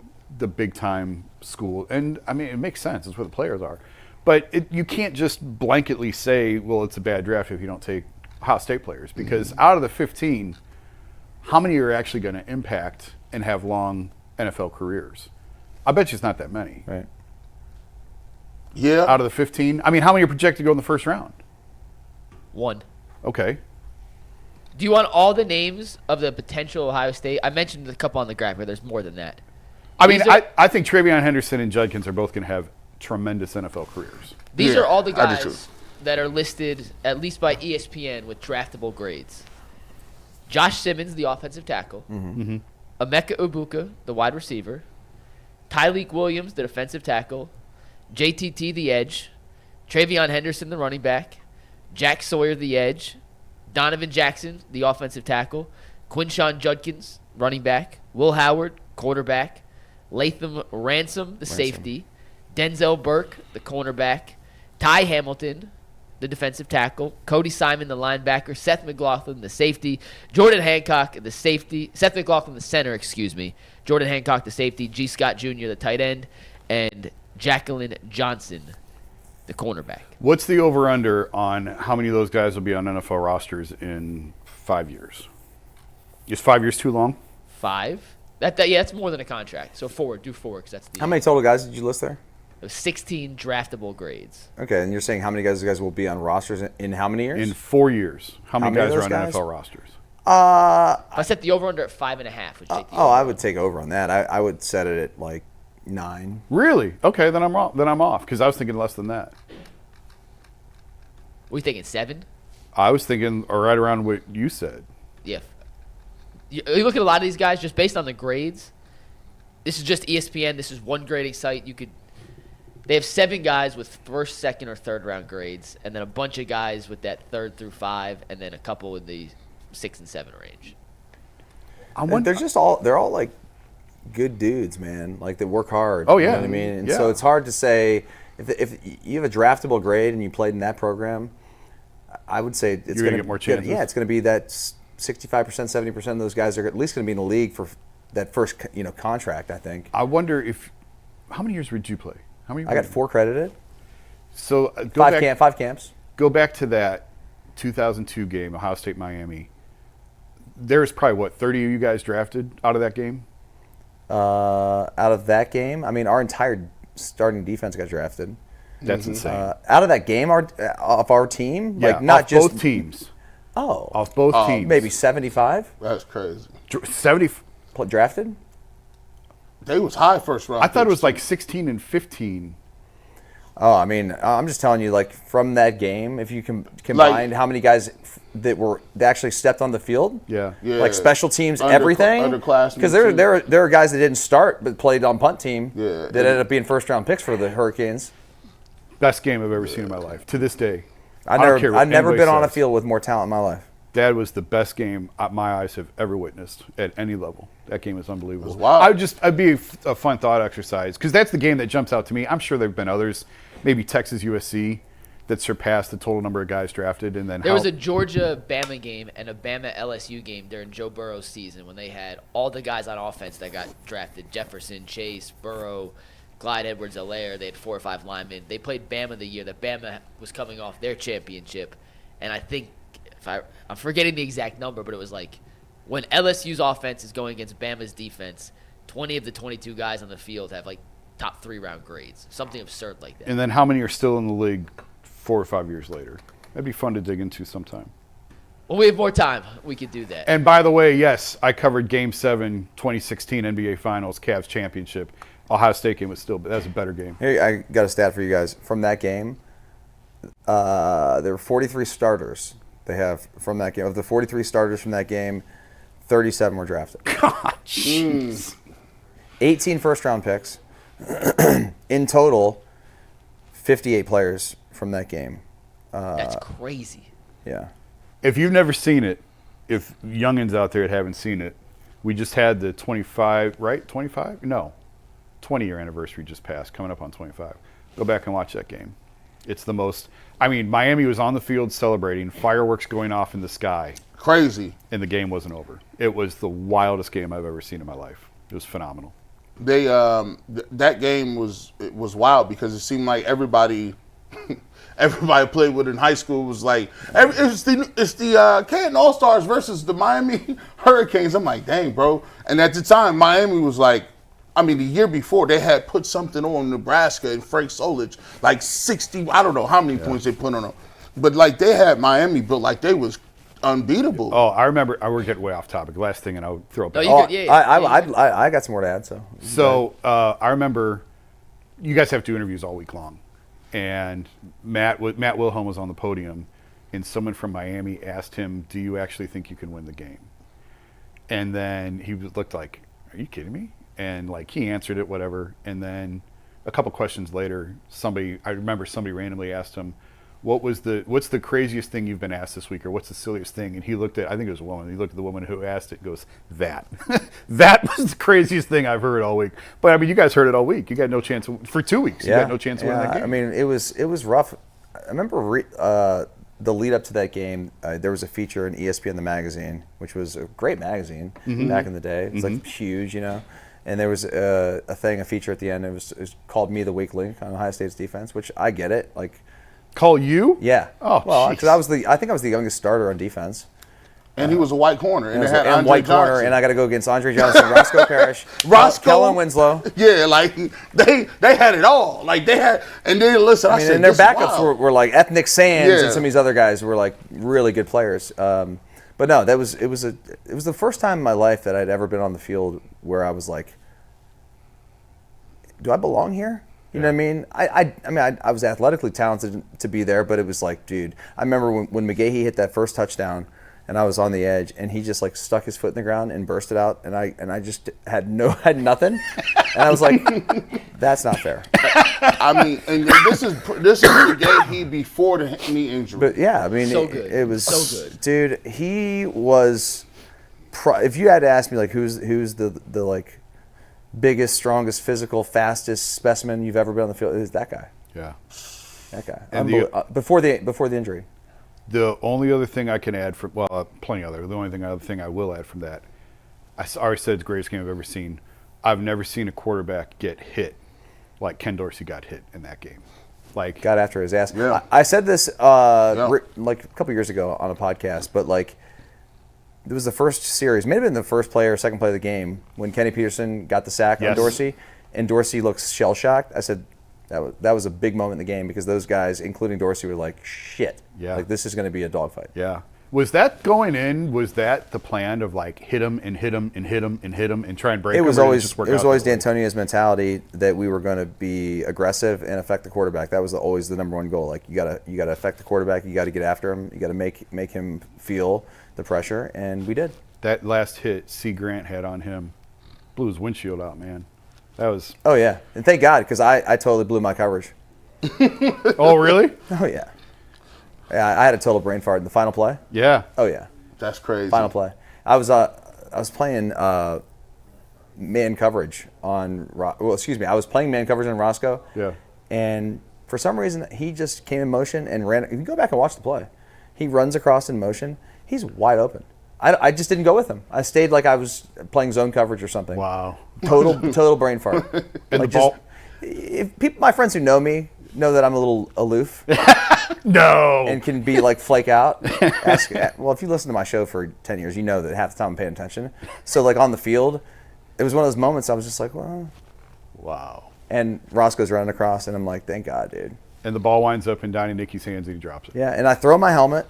big time school, and I mean it makes sense. It's where the players are, but you can't just blanketly say, well, it's a bad draft if you don't take Ohio State players, because out of the 15, how many are actually going to impact and have long NFL careers? I bet you it's not that many. Right. Yeah. Out of the 15, I mean, how many are projected to go in the first round? 1. Okay. Do you want all the names of the potential Ohio State? I mentioned a couple on the graph, but there's more than that. I mean, These are- I think Travion Henderson and Judkins are both going to have tremendous NFL careers. These Yeah, are all the I do too. guys that are listed, at least by ESPN, with draftable grades. Josh Simmons, the offensive tackle. Emeka Ibuka, the wide receiver. Tyleik Williams, the defensive tackle. JTT, the edge. Travion Henderson, the running back. Jack Sawyer, the edge. Donovan Jackson, the offensive tackle. Quinshawn Judkins, running back. Will Howard, quarterback. Latham Ransom, the safety. Denzel Burke, the cornerback. Ty Hamilton, the defensive tackle. Cody Simon, the linebacker. Seth McLaughlin, the safety. Jordan Hancock, the safety. Seth McLaughlin, the center, excuse me. Jordan Hancock, the safety. G. Scott Jr., the tight end. And Jacqueline Johnson, the cornerback. What's the over-under on how many of those guys will be on NFL rosters in 5 years? Is 5 years too long? 5? That's more than a contract. So 4, do 4 because that's the How many total guys did you list there? 16 draftable grades. Okay, and you're saying how many guys will be on rosters in how many years? In 4 years, how many many of guys are those on guys? NFL rosters? If I set the over-under at 5.5, would you take the I over? would take over on that. I would set it at like 9. Really? Okay, then I'm wrong. Then I'm off because I was thinking less than that. Were you thinking 7? I was thinking right around what you said. Yeah. You look at a lot of these guys just based on the grades. This is just ESPN. This is one grading site. They have 7 guys with 1st, 2nd, or 3rd round grades, and then a bunch of guys with that 3rd through 5, and then a couple in the 6 and 7 range. They're all like good dudes, man. Like they work hard. Oh, You yeah. know what I mean? And Yeah. so it's hard to say if you have a draftable grade and you played in that program, I would say it's You're going gonna to get more chances. Yeah, it's going to be that 65%, 70% of those guys are at least going to be in the league for that first contract, I think. I wonder how many years would you play? How many? I got 4 credited. So go 5 camps. Go back to that 2002 game, Ohio State Miami. There's probably 30 of you guys drafted out of that game. Out of that game, I mean, our entire starting defense got drafted. That's insane. Out of that game, of our team, Yeah, like not off just both teams. Oh, Off both teams. maybe 75 That's crazy. 70. drafted. They was high first round. I thought it was picks. like 16 and 15. Oh, I mean, I'm just telling you, like from that game, if you combined how many guys that actually stepped on the field, Yeah. Yeah. like special teams, Under- everything, underclassmen, because too. there are guys that didn't start but played on punt team Yeah. that ended up being 1st round picks for the Hurricanes. Best game I've ever seen in my life. To this day. I've don't care what never anybody been on a says. field with more talent in my life. That was the best game my eyes have ever witnessed at any level. That game was unbelievable. wild. I'd be a fun thought exercise because that's the game that jumps out to me. I'm sure there've been others, maybe Texas USC, that surpassed the total number of guys drafted. And then There was a Georgia-Bama game and a Bama-LSU game during Joe Burrow's season when they had all the guys on offense that got drafted. Jefferson, Chase, Burrow, Clyde Edwards-Helaire. They had 4 or 5 linemen. They played Bama the year that Bama was coming off their championship. And I think, I'm forgetting the exact number, but it was like when LSU's offense is going against Bama's defense, 20 of the 22 guys on the field have like top 3 round grades. Something absurd like that. And then how many are still in the league 4 or 5 years later? That'd be fun to dig into sometime. When we have more time, we could do that. And by the way, yes, I covered Game 7, 2016 NBA Finals, Cavs championship. Ohio State game was still, but that's a better game. Here, I got a stat for you guys from that game. there were 43 starters they have from that game. Of the 43 starters from that game, 37 were drafted. God, jeez. 18 first-round picks. In total, 58 players from that game. That's crazy. Yeah. If you've never seen it, if youngins out there that haven't seen it, we just had the 20-year anniversary just passed, coming up on 25. Go back and watch that game. It's the most, Miami was on the field celebrating, fireworks going off in the sky, Crazy. and the game wasn't over. It was the wildest game I've ever seen in my life. It was phenomenal. They that game was wild because it seemed like everybody played with in high school was like it's the Canton All-Stars versus the Miami Hurricanes. I'm like, dang, bro. And at the time, Miami was like, the year before they had put something on Nebraska and Frank Solich, like 60. I don't know how many points they put on them, but like they had Miami built like they was unbeatable. Oh, I remember. We're getting way off topic. Last thing, and I'll throw it back. No, you good. Yeah, I got some more to add. So I remember you guys have 2 interviews all week long, and Matt Wilhelm was on the podium, and someone from Miami asked him, "Do you actually think you can win the game?" And then he looked like, "Are you kidding me?" And like he answered it, whatever. And then a couple questions later, I remember somebody randomly asked him, what's the craziest thing you've been asked this week, or what's the silliest thing? And he looked at, I think it was a woman, he looked at the woman who asked it and goes, that. That was the craziest thing I've heard all week. But you guys heard it all week. You got no chance for 2 weeks. You got no chance to win that game. It was rough. I remember the lead up to that game, there was a feature in ESPN the magazine, which was a great magazine back in the day. It was like huge, And there was a feature at the end. It was called "Me the Weak Link" on Ohio State's defense, which I get it. Like, call you? Yeah. Oh, well, because I think I was the youngest starter on defense. And he was a white corner, and they had and Andre white corner, Johnson. and I got to go against Andre Johnson, Roscoe Parrish, Kellen Winslow. Yeah, like they had it all. Like they had, and then listen, I said, and their this is backups wild. were like Ethnic Sands, Yeah. and some of these other guys were like really good players. But no, it was the first time in my life that I'd ever been on the field where I was like, do I belong here? You know what I mean? I was athletically talented to be there, but it was like, dude, I remember when McGahee hit that first touchdown, and I was on the edge, and he just like stuck his foot in the ground and burst it out, and I just had nothing, and I was like, that's not fair. And this is McGahee before the knee injury. But yeah, So good. it was So good. dude. He was. If you had to ask me like who's the like biggest, strongest, physical, fastest specimen you've ever been on the field, is that guy. Yeah. That guy. And Before the injury. The only other thing I can add from, plenty other. The only other thing I will add from that, I already said it's the greatest game I've ever seen. I've never seen a quarterback get hit like Ken Dorsey got hit in that game. Like, Got after his ass. Yeah. I said this like a couple years ago on a podcast, but like it was the first series, may have been the first play or second play of the game when Kenny Peterson got the sack on Dorsey, and Dorsey looks shell shocked. I said that was a big moment in the game because those guys, including Dorsey, were like, shit. Yeah. Like this is going to be a dogfight. yeah. Was that going in? Was that the plan of like hit him and hit him and hit him and hit him and try and break him? It was or did always just work it was out always that way? D'Antonia's mentality that we were going to be aggressive and affect the quarterback. That was always the number one goal. Like you gotta affect the quarterback. You got to get after him. You got to make him feel the pressure, and we did. That last hit C. Grant had on him blew his windshield out, man. That was. Oh yeah, and thank God because I totally blew my coverage. Oh really? Oh yeah. Yeah, I had a total brain fart in the final play. Yeah. Oh yeah, That's crazy. final play. I was playing man coverage on. I was playing man coverage on Roscoe. Yeah. And for some reason, he just came in motion and ran. If you go back and watch the play, he runs across in motion. He's wide open. I just didn't go with him. I stayed like I was playing zone coverage or something. Wow. Total brain fart. And Like the ball. My friends who know me know that I'm a little aloof No. and can be like flake out. Well, if you listen to my show for 10 years, you know that half the time I'm paying attention. So like on the field, it was one of those moments I was just like, well. Wow. And Roscoe's running across, and I'm like, thank God, dude. And the ball winds up in Donnie Nicky's hands and he drops it. Yeah, and I throw my helmet,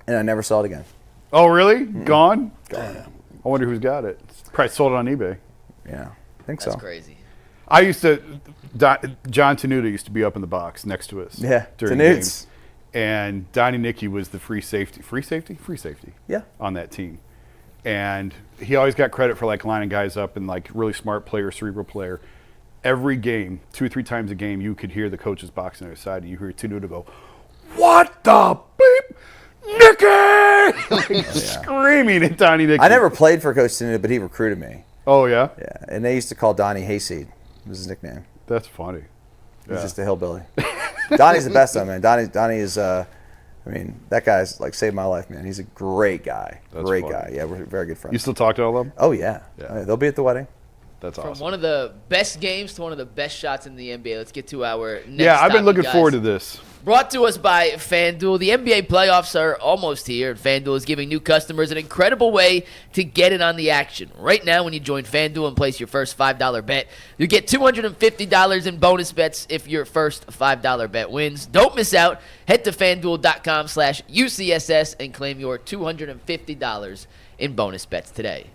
and I never saw it again. Oh really? Gone? I wonder who's got it. Probably sold it on eBay. Yeah, I think That's so. crazy. I used to. John Tenuta used to be up in the box next to us. Yeah, during Tenuts. games. And Donnie Nicky was the free safety, Yeah. on that team. And he always got credit for like lining guys up and like really smart player, cerebral player. Every game, 2 or 3 times a game, you could hear the coaches boxing on their side, and you hear Tunuta go, "What the beep, Nicky!" Screaming at Donnie Nicky. I never played for Coach Tenuta, but he recruited me. Oh yeah, Yeah, and they used to call Donnie Hayseed. Was his nickname. that's funny. He's just a hillbilly. Donnie's the best though, man. Donnie is. I mean, that guy's like saved my life, man. He's a great guy. That's great funny. guy. Yeah, we're very good friends. You still talk to all of them? Oh yeah. Yeah. They'll be at the wedding. That's From awesome. one of the best games to one of the best shots in the NBA. Let's get to our next Yeah, I've been topic, looking guys. forward to this. Brought to us by FanDuel. The NBA playoffs are almost here, and FanDuel is giving new customers an incredible way to get in on the action. Right now, when you join FanDuel and place your first $5 bet, you get $250 in bonus bets if your first $5 bet wins. Don't miss out. Head to FanDuel.com/UCSS and claim your $250 in bonus bets today.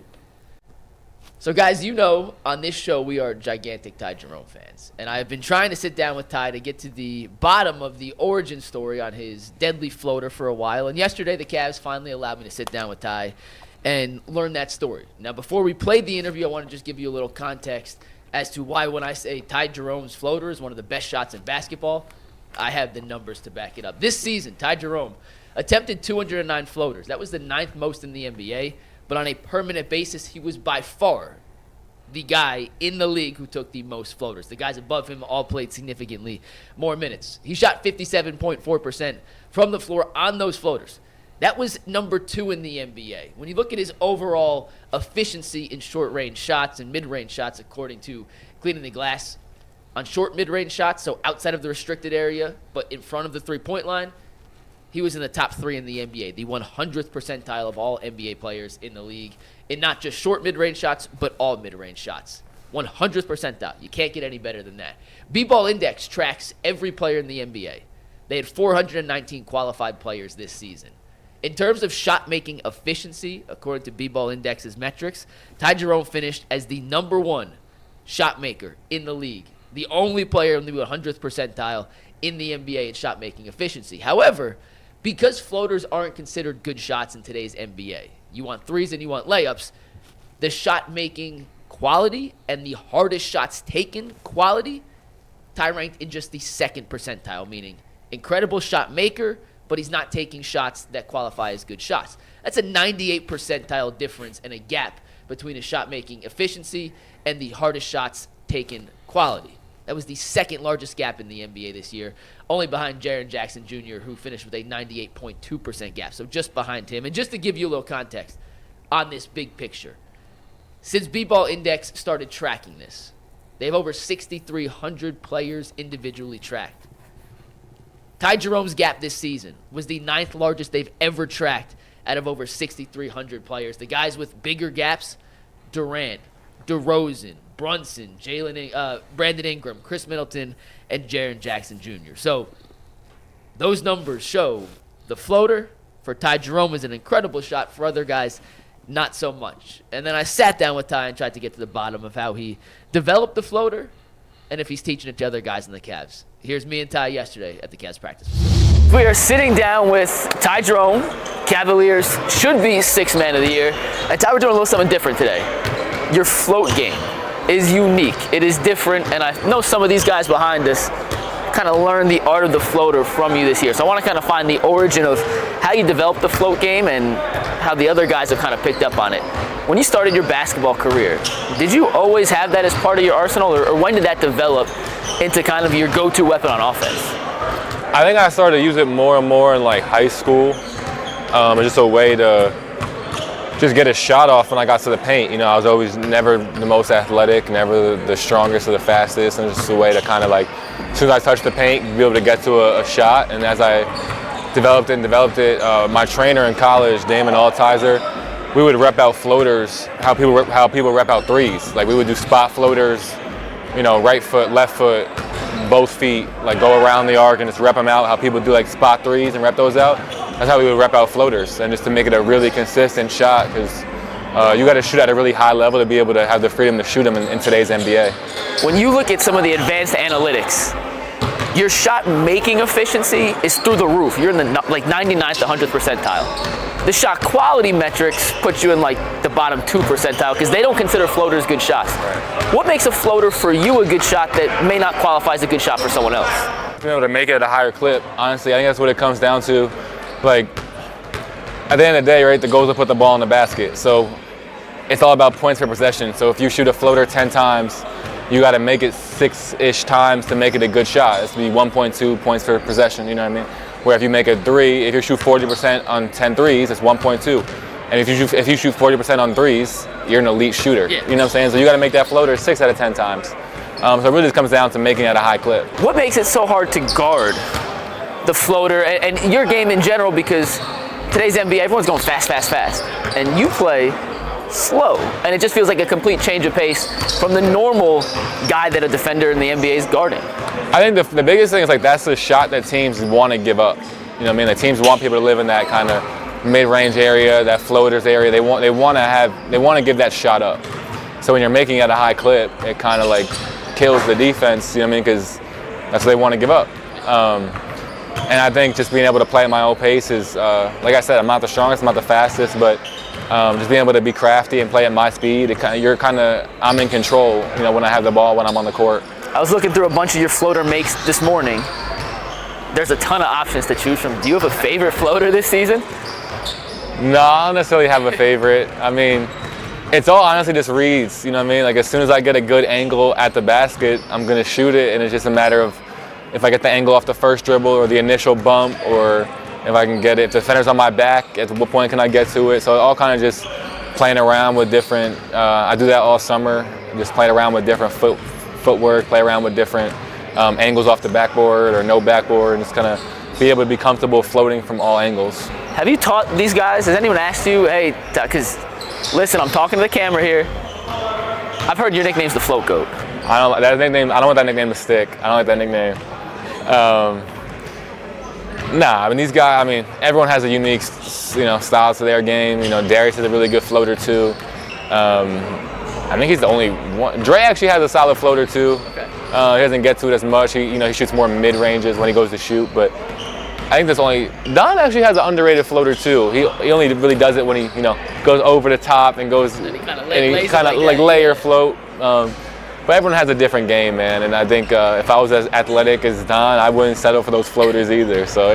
So, guys, you know, on this show, we are gigantic Ty Jerome fans. And I've been trying to sit down with Ty to get to the bottom of the origin story on his deadly floater for a while. And yesterday, the Cavs finally allowed me to sit down with Ty and learn that story. Now, before we played the interview, I want to just give you a little context as to why when I say Ty Jerome's floater is one of the best shots in basketball, I have the numbers to back it up. This season, Ty Jerome attempted 209 floaters. That was the 9th most in the NBA. But on a permanent basis, he was by far the guy in the league who took the most floaters. The guys above him all played significantly more minutes. He shot 57.4% from the floor on those floaters. That was number 2 in the NBA. When you look at his overall efficiency in short-range shots and mid-range shots, according to Cleaning the Glass, on short mid-range shots, so outside of the restricted area, but in front of the three-point line, he was in the top 3 in the NBA, the 100th percentile of all NBA players in the league, in not just short mid-range shots, but all mid-range shots. 100th percentile. You can't get any better than that. B-Ball Index tracks every player in the NBA. They had 419 qualified players this season. In terms of shot-making efficiency, according to B-Ball Index's metrics, Ty Jerome finished as the number 1 shot maker in the league, the only player in the 100th percentile in the NBA in shot-making efficiency. However, because floaters aren't considered good shots in today's NBA, you want threes and you want layups, the shot-making quality and the hardest shots taken quality, Ty ranked in just the 2nd percentile, meaning incredible shot maker, but he's not taking shots that qualify as good shots. That's a 98 percentile difference and a gap between his shot-making efficiency and the hardest shots taken quality. That was the 2nd largest gap in the NBA this year, only behind Jaren Jackson Jr., who finished with a 98.2% gap, so just behind him. And just to give you a little context on this big picture, since B-Ball Index started tracking this, they have over 6,300 players individually tracked. Ty Jerome's gap this season was the 9th largest they've ever tracked out of over 6,300 players. The guys with bigger gaps, Durant, DeRozan, Brunson, Brandon Ingram, Chris Middleton, and Jaren Jackson Jr. So those numbers show the floater for Ty Jerome is an incredible shot. For other guys, not so much. And then I sat down with Ty and tried to get to the bottom of how he developed the floater and if he's teaching it to other guys in the Cavs. Here's me and Ty yesterday at the Cavs practice. We are sitting down with Ty Jerome, Cavaliers should be 6th man of the year. And Ty, we're doing a little something different today. Your float game is unique. It is different, and I know some of these guys behind us kind of learned the art of the floater from you this year. So I want to kind of find the origin of how you developed the float game and how the other guys have kind of picked up on it. When you started your basketball career, did you always have that as part of your arsenal, or when did that develop into kind of your go-to weapon on offense? I think I started to use it more and more in like high school. It's just a way to just get a shot off when I got to the paint. You know, I was always never the most athletic, never the strongest or the fastest, and just a way to kind of like, as soon as I touched the paint, be able to get to a shot. And as I developed it, my trainer in college, Damon Altizer, we would rep out floaters, how people rep out threes. Like we would do spot floaters, you know, right foot, left foot, both feet, like go around the arc and just rep them out, how people do like spot threes and rep those out. That's how we would rep out floaters, and just to make it a really consistent shot, because you got to shoot at a really high level to be able to have the freedom to shoot them in today's NBA. When you look at some of the advanced analytics, your shot making efficiency is through the roof. You're in the like 99th to 100th percentile. The shot quality metrics put you in like the bottom 2 percentile because they don't consider floaters good shots. Right. What makes a floater for you a good shot that may not qualify as a good shot for someone else? Being able to make it at a higher clip, honestly, I think that's what it comes down to. Like, at the end of the day, right, the goal is to put the ball in the basket. So it's all about points per possession. So if you shoot a floater 10 times, you got to make it 6-ish times to make it a good shot. It's to be 1.2 points per possession, you know what I mean? Where if you make a three, if you shoot 40% on 10 threes, it's 1.2. And if you shoot 40% on threes, you're an elite shooter. Yeah. You know what I'm saying? So you got to make that floater 6 out of 10 times. So it really just comes down to making it at a high clip. What makes it so hard to guard the floater and your game in general? Because today's NBA, everyone's going fast, fast, fast. And you play slow, and it just feels like a complete change of pace from the normal guy that a defender in the NBA is guarding. I think the biggest thing is like that's the shot that teams want to give up. You know what I mean? The teams want people to live in that kind of mid-range area, that floaters area. They want to give that shot up. So when you're making it at a high clip, it kind of like kills the defense. You know what I mean? Because that's what they want to give up. And I think just being able to play at my own pace is, like I said, I'm not the strongest, I'm not the fastest, but just being able to be crafty and play at my speed, I'm in control, you know, when I have the ball, when I'm on the court. I was looking through a bunch of your floater makes this morning. There's a ton of options to choose from. Do you have a favorite floater this season? No, I don't necessarily have a favorite. I mean, it's all honestly just reads, you know what I mean? Like as soon as I get a good angle at the basket, I'm gonna shoot it, and it's just a matter of if I get the angle off the first dribble or the initial bump, or if I can get it, if the defender's on my back, at what point can I get to it? So all kind of just playing around with different, I do that all summer, just playing around with different footwork, play around with different angles off the backboard or no backboard, and just kind of be able to be comfortable floating from all angles. Have you taught these guys, has anyone asked you, hey, because listen, I'm talking to the camera here. I've heard your nickname's the Float Goat. I don't want that nickname to stick. I don't like that nickname. I mean, these guys, I mean, everyone has a unique, style to their game. You know, Darius is a really good floater too. I think he's the only one. Dre actually has a solid floater too. Okay. He doesn't get to it as much. He shoots more mid-ranges when he goes to shoot, but I think Don actually has an underrated floater too. He only really does it when he, goes over the top and goes, and he kind of like layer float. But everyone has a different game, man, and I think if I was as athletic as Don, I wouldn't settle for those floaters either. So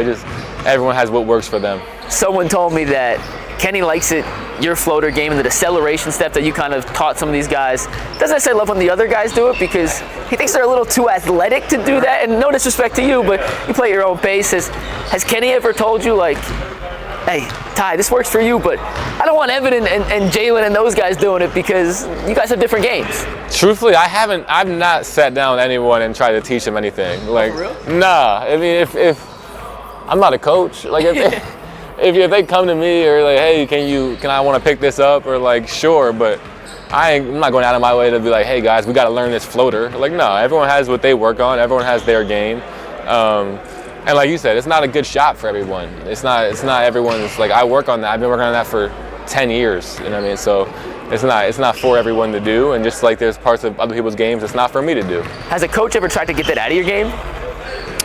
everyone has what works for them. Someone told me that Kenny likes it, your floater game, and the deceleration step that you kind of taught some of these guys. Doesn't necessarily love when the other guys do it because he thinks they're a little too athletic to do that, and no disrespect to you, but you play at your own pace. Has Kenny ever told you, like, hey, Ty, this works for you, but I don't want Evan and Jalen and those guys doing it because you guys have different games? Truthfully, I've not sat down with anyone and tried to teach them anything. Like, really? Nah. I mean, if I'm not a coach, like if they come to me or like, hey, can I want to pick this up, or like, sure, but I'm not going out of my way to be like, hey guys, we got to learn this floater. Like, no, everyone has what they work on. Everyone has their game. And like you said, it's not a good shot for everyone. It's not everyone's, like, I work on that. I've been working on that for 10 years, you know what I mean? So it's not for everyone to do, and just like there's parts of other people's games it's not for me to do. Has a coach ever tried to get that out of your game?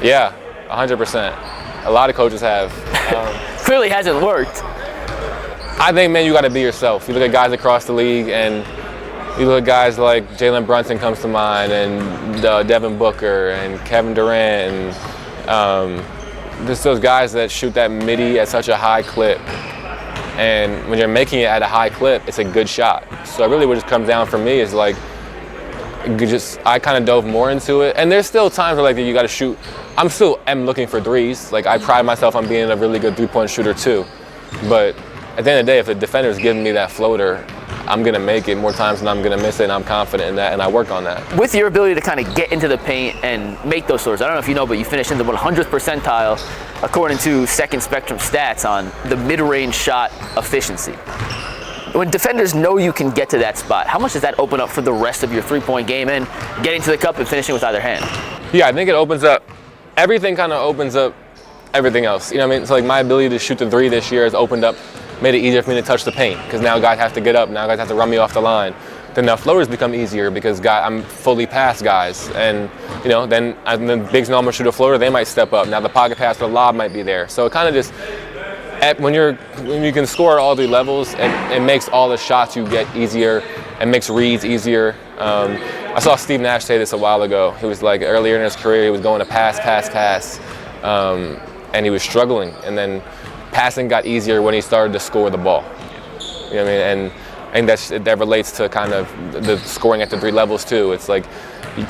Yeah, 100%. A lot of coaches have. Clearly hasn't worked. I think, man, you got to be yourself. You look at guys across the league, and you look at guys like Jalen Brunson comes to mind, and Devin Booker, and Kevin Durant, and just those guys that shoot that midi at such a high clip. And when you're making it at a high clip, it's a good shot. So really what just comes down for me is like, I kind of dove more into it. And there's still times where like you got to shoot. I'm still looking for threes. Like, I pride myself on being a really good three-point shooter too. But at the end of the day, if the defender's giving me that floater, I'm going to make it more times than I'm going to miss it, and I'm confident in that, and I work on that. With your ability to kind of get into the paint and make those floaters, I don't know if you know, but you finished in the 100th percentile according to Second Spectrum stats on the mid-range shot efficiency. When defenders know you can get to that spot, how much does that open up for the rest of your three-point game and getting to the cup and finishing with either hand? Yeah, I think it opens up, everything kind of opens up everything else. You know what I mean? So like my ability to shoot the three this year has opened up, made it easier for me to touch the paint, because now guys have to get up, now guys have to run me off the line. then the floaters become easier because I'm fully past guys. And, then bigs normally shoot a floater, they might step up. Now the pocket pass or the lob might be there. So it kind of just, when you can score at all 3 levels, it makes all the shots you get easier and makes reads easier. I saw Steve Nash say this a while ago. He was like, earlier in his career, he was going to pass, and he was struggling. And then passing got easier when he started to score the ball. You know what I mean? And that relates to kind of the scoring at the 3 levels too. It's like,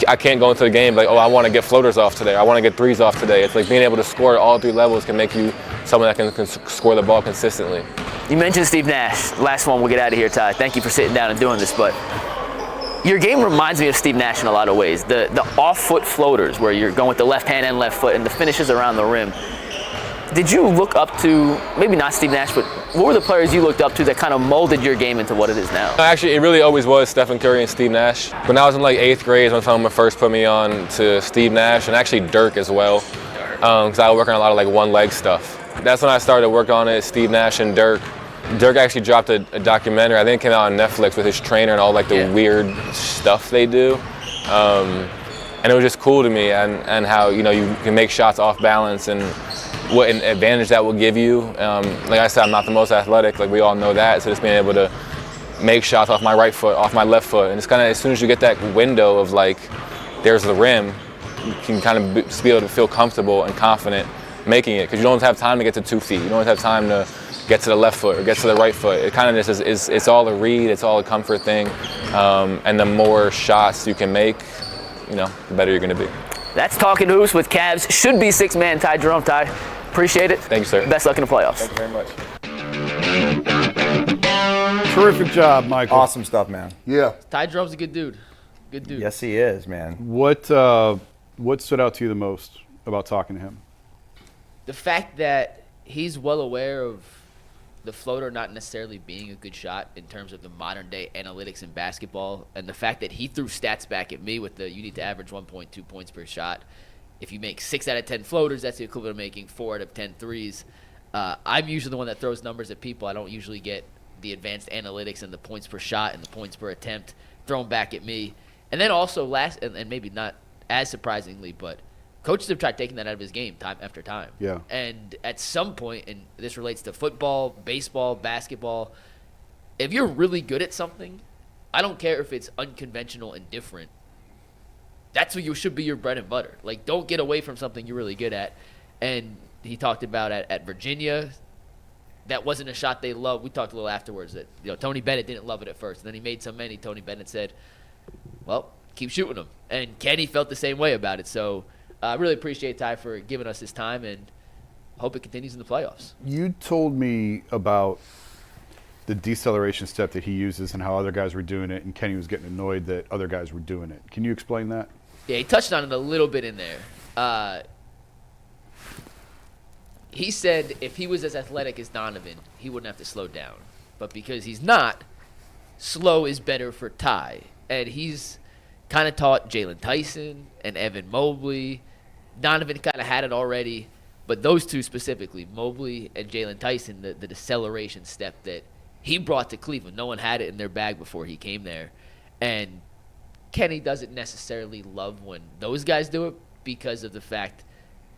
I can't go into the game like, I want to get floaters off today. I want to get threes off today. It's like being able to score at all 3 levels can make you someone that can score the ball consistently. You mentioned Steve Nash. Last one, we'll get out of here, Ty. Thank you for sitting down and doing this, but your game reminds me of Steve Nash in a lot of ways. The off-foot floaters where you're going with the left hand and left foot and the finishes around the rim. Did you look up to, maybe not Steve Nash, but what were the players you looked up to that kind of molded your game into what it is now? Actually, it really always was Stephen Curry and Steve Nash. When I was in like 8th grade, when someone first put me on to Steve Nash, and actually Dirk as well, because I was working on a lot of like one-leg stuff. That's when I started to work on it, Steve Nash and Dirk. Dirk actually dropped a documentary, I think it came out on Netflix with his trainer and all like the weird stuff they do. And it was just cool to me and how, you can make shots off balance and what an advantage that will give you. Like I said, I'm not the most athletic, like we all know that, so just being able to make shots off my right foot, off my left foot, and it's kind of, as soon as you get that window of like, there's the rim, you can kind of just be able to feel comfortable and confident making it, because you don't have time to get to 2 feet, you don't have time to get to the left foot or get to the right foot. It kind of just is it's all a read, it's all a comfort thing, and the more shots you can make, the better you're going to be. That's Talking Hoops with Cavs should-be 6-man Ty Jerome. Ty, appreciate it. Thank you, sir. Best luck in the playoffs. Thank you very much. Terrific job, Michael. Awesome stuff, man. Yeah. Ty Jerome's a good dude. Good dude. Yes, he is, man. What stood out to you the most about talking to him? The fact that he's well aware of the floater not necessarily being a good shot in terms of the modern day analytics in basketball, and the fact that he threw stats back at me with you need to average 1.2 points per shot. If you make 6 out of 10 floaters, that's the equivalent of making 4 out of 10 threes. I'm usually the one that throws numbers at people. I don't usually get the advanced analytics and the points per shot and the points per attempt thrown back at me. And then also and maybe not as surprisingly, but coaches have tried taking that out of his game time after time. Yeah. And at some point, and this relates to football, baseball, basketball, if you're really good at something, I don't care if it's unconventional and different, that's what you should be your bread and butter. Like, don't get away from something you're really good at. And he talked about at Virginia, that wasn't a shot they loved. We talked a little afterwards that Tony Bennett didn't love it at first. And then he made so many, Tony Bennett said, well, keep shooting them. And Kenny felt the same way about it. So I really appreciate Ty for giving us his time, and hope it continues in the playoffs. You told me about the deceleration step that he uses and how other guys were doing it, and Kenny was getting annoyed that other guys were doing it. Can you explain that? Yeah, he touched on it a little bit in there. He said if he was as athletic as Donovan, he wouldn't have to slow down. But because he's not, slow is better for Ty. And he's kind of taught Jalen Tyson and Evan Mobley. Donovan kind of had it already, but those two specifically, Mobley and Jalen Tyson, the deceleration step that he brought to Cleveland. No one had it in their bag before he came there. And Kenny doesn't necessarily love when those guys do it because of the fact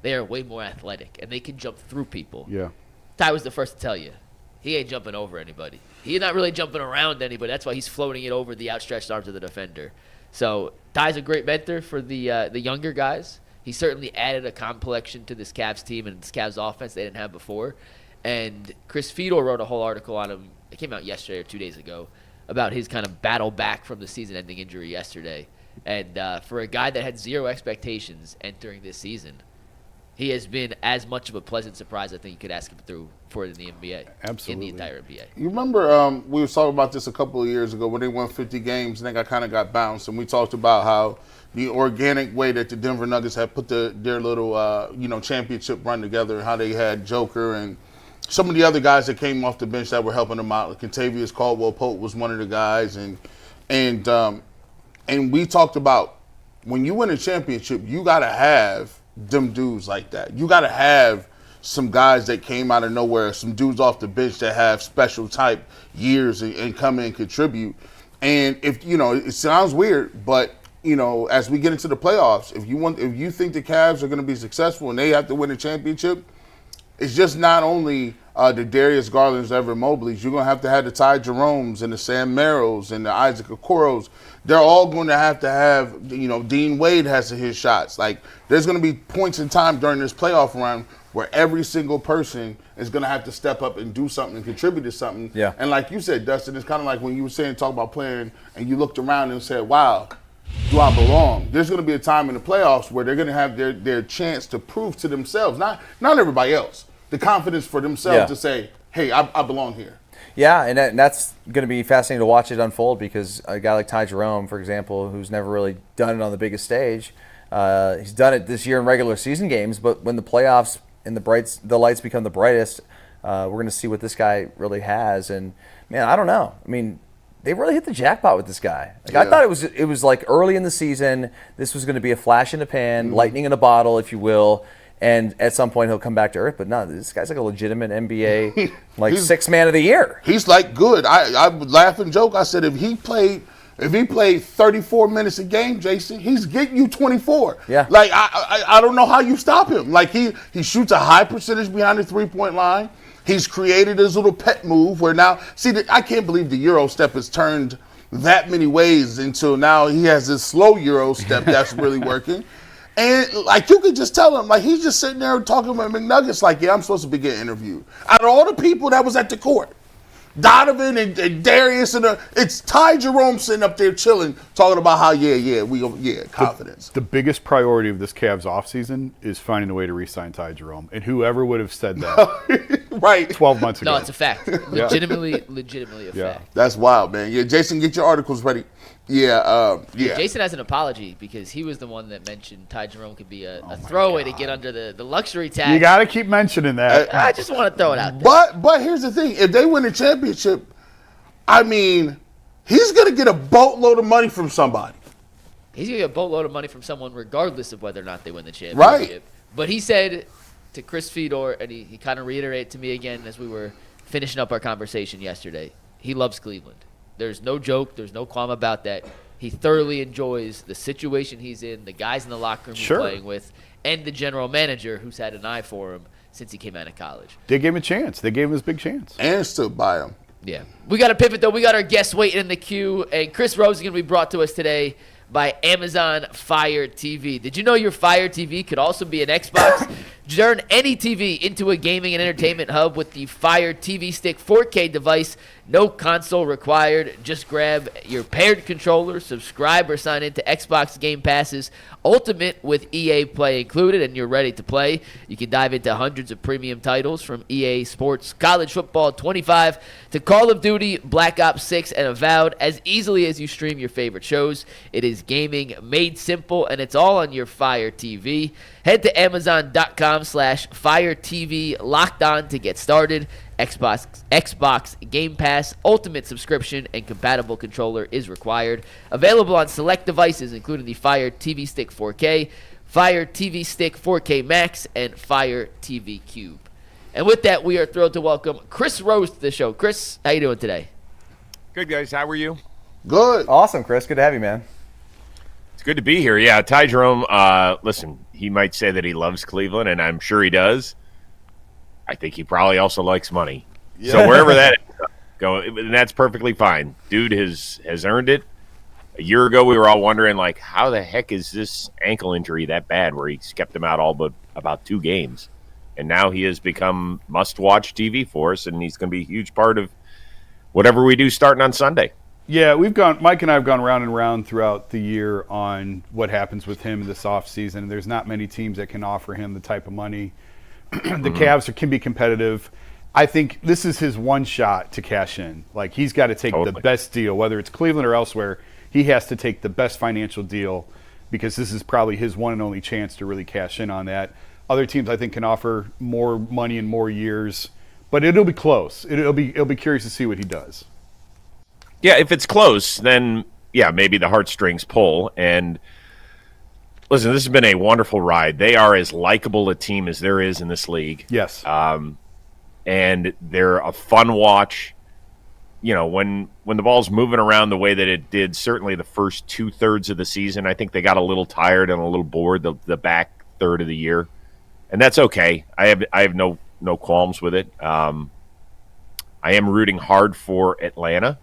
they are way more athletic and they can jump through people. Yeah. Ty was the first to tell you, he ain't jumping over anybody. He's not really jumping around anybody. That's why he's floating it over the outstretched arms of the defender. So Ty's a great mentor for the younger guys. He certainly added a complexion to this Cavs team and this Cavs offense they didn't have before. And Chris Fedor wrote a whole article on him. It came out yesterday or 2 days ago about his kind of battle back from the season-ending injury yesterday. And for a guy that had zero expectations entering this season, he has been as much of a pleasant surprise I think you could ask him for in the NBA. Absolutely. In the entire NBA. You remember we were talking about this a couple of years ago when they won 50 games and they kind of got bounced, and we talked about how the organic way that the Denver Nuggets had put their little championship run together, how they had Joker and some of the other guys that came off the bench that were helping them out. Like Kentavious Caldwell-Pope was one of the guys, and we talked about when you win a championship, you got to have them dudes like that. You got to have some guys that came out of nowhere, some dudes off the bench that have special type years and come in and contribute. And if it sounds weird, but as we get into the playoffs, if you think the Cavs are going to be successful and they have to win a championship, it's just not only the Darius Garlands, Evan Mobleys. You're going to have the Ty Jeromes and the Sam Merrills and the Isaac Okoros. They're all going to have, Dean Wade has to hit shots. Like, there's going to be points in time during this playoff run where every single person is going to have to step up and do something and contribute to something. Yeah. And like you said, Dustin, it's kind of like when you were talk about playing and you looked around and said, wow, do I belong? There's going to be a time in the playoffs where they're going to have their chance to prove to themselves, not everybody else, the confidence for themselves to say, hey, I belong here. Yeah, and that's going to be fascinating to watch it unfold because a guy like Ty Jerome, for example, who's never really done it on the biggest stage, he's done it this year in regular season games, but when the playoffs and the lights become the brightest, we're going to see what this guy really has. And, man, I don't know. I mean, they really hit the jackpot with this guy. I thought it was like early in the season, this was going to be a flash in the pan, lightning in a bottle, if you will. And at some point he'll come back to earth. But no, this guy's like a legitimate NBA, like sixth man of the year. He's like good. I would laugh and joke. I said if he played 34 minutes a game, Jason, he's getting you 24. Yeah. Like I don't know how you stop him. Like he shoots a high percentage behind the 3-point line. He's created his little pet move where now, I can't believe the Euro step has turned that many ways until now he has this slow Euro step that's really working. And, like, you could just tell him, like, he's just sitting there talking about McNuggets like, yeah, I'm supposed to be getting interviewed. Out of all the people that was at the court, Donovan and Darius, it's Ty Jerome sitting up there chilling, talking about how, confidence. The biggest priority of this Cavs offseason is finding a way to re-sign Ty Jerome. And whoever would have said that right 12 months ago. No, it's a fact. Legitimately a fact. That's wild, man. Yeah, Jason, get your articles ready. Yeah. Jason has an apology because he was the one that mentioned Ty Jerome could be a throwaway to get under the luxury tax. You got to keep mentioning that. I just want to throw it out there. But here's the thing. If they win the championship, I mean, he's going to get a boatload of money from somebody. He's going to get a boatload of money from someone regardless of whether or not they win the championship. Right. But he said to Chris Fedor, and he kind of reiterated to me again as we were finishing up our conversation yesterday, he loves Cleveland. There's no joke. There's no qualm about that. He thoroughly enjoys the situation he's in, the guys in the locker room he's playing with, and the general manager who's had an eye for him since he came out of college. They gave him a chance. They gave him his big chance. And stood by him. Yeah. We got to pivot, though. We got our guests waiting in the queue, and Chris Rose is going to be brought to us today by Amazon Fire TV. Did you know your Fire TV could also be an Xbox? Turn any TV into a gaming and entertainment hub with the Fire TV Stick 4K device. No console required. Just grab your paired controller, subscribe or sign into Xbox Game Pass's Ultimate with EA Play included, and you're ready to play. You can dive into hundreds of premium titles from EA Sports, College Football 25 to Call of Duty, Black Ops 6, and Avowed as easily as you stream your favorite shows. It is gaming made simple, and it's all on your Fire TV. Head to Amazon.com/Fire TV Locked On to get started. Xbox Game Pass Ultimate subscription and compatible controller is required. Available on select devices, including the Fire TV Stick 4K, Fire TV Stick 4K Max, and Fire TV Cube. And with that, we are thrilled to welcome Chris Rose to the show. Chris, how you doing today? Good, guys. How are you? Good. Awesome, Chris. Good to have you, man. It's good to be here. Yeah, Ty Jerome, listen, he might say that he loves Cleveland, and I'm sure he does. I think he probably also likes money. Yeah. So wherever that go, and that's perfectly fine. Dude has earned it. A year ago, we were all wondering, like, how the heck is this ankle injury that bad where he's kept him out all but about 2 games? And now he has become must-watch TV for us, and he's going to be a huge part of whatever we do starting on Sunday. Yeah, Mike and I have gone round and round throughout the year on what happens with him this offseason. There's not many teams that can offer him the type of money. The Cavs can be competitive. I think this is his one shot to cash in. Like, he's got to take the best deal, whether it's Cleveland or elsewhere. He has to take the best financial deal because this is probably his one and only chance to really cash in on that. Other teams, I think, can offer more money in more years, but it'll be close. It'll be curious to see what he does. Yeah, if it's close, then, yeah, maybe the heartstrings pull. And listen, this has been a wonderful ride. They are as likable a team as there is in this league. Yes. And they're a fun watch. when the ball's moving around the way that it did, certainly the first 2/3 of the season, I think they got a little tired and a little bored the back third of the year, and that's okay. I have no qualms with it. I am rooting hard for Atlanta,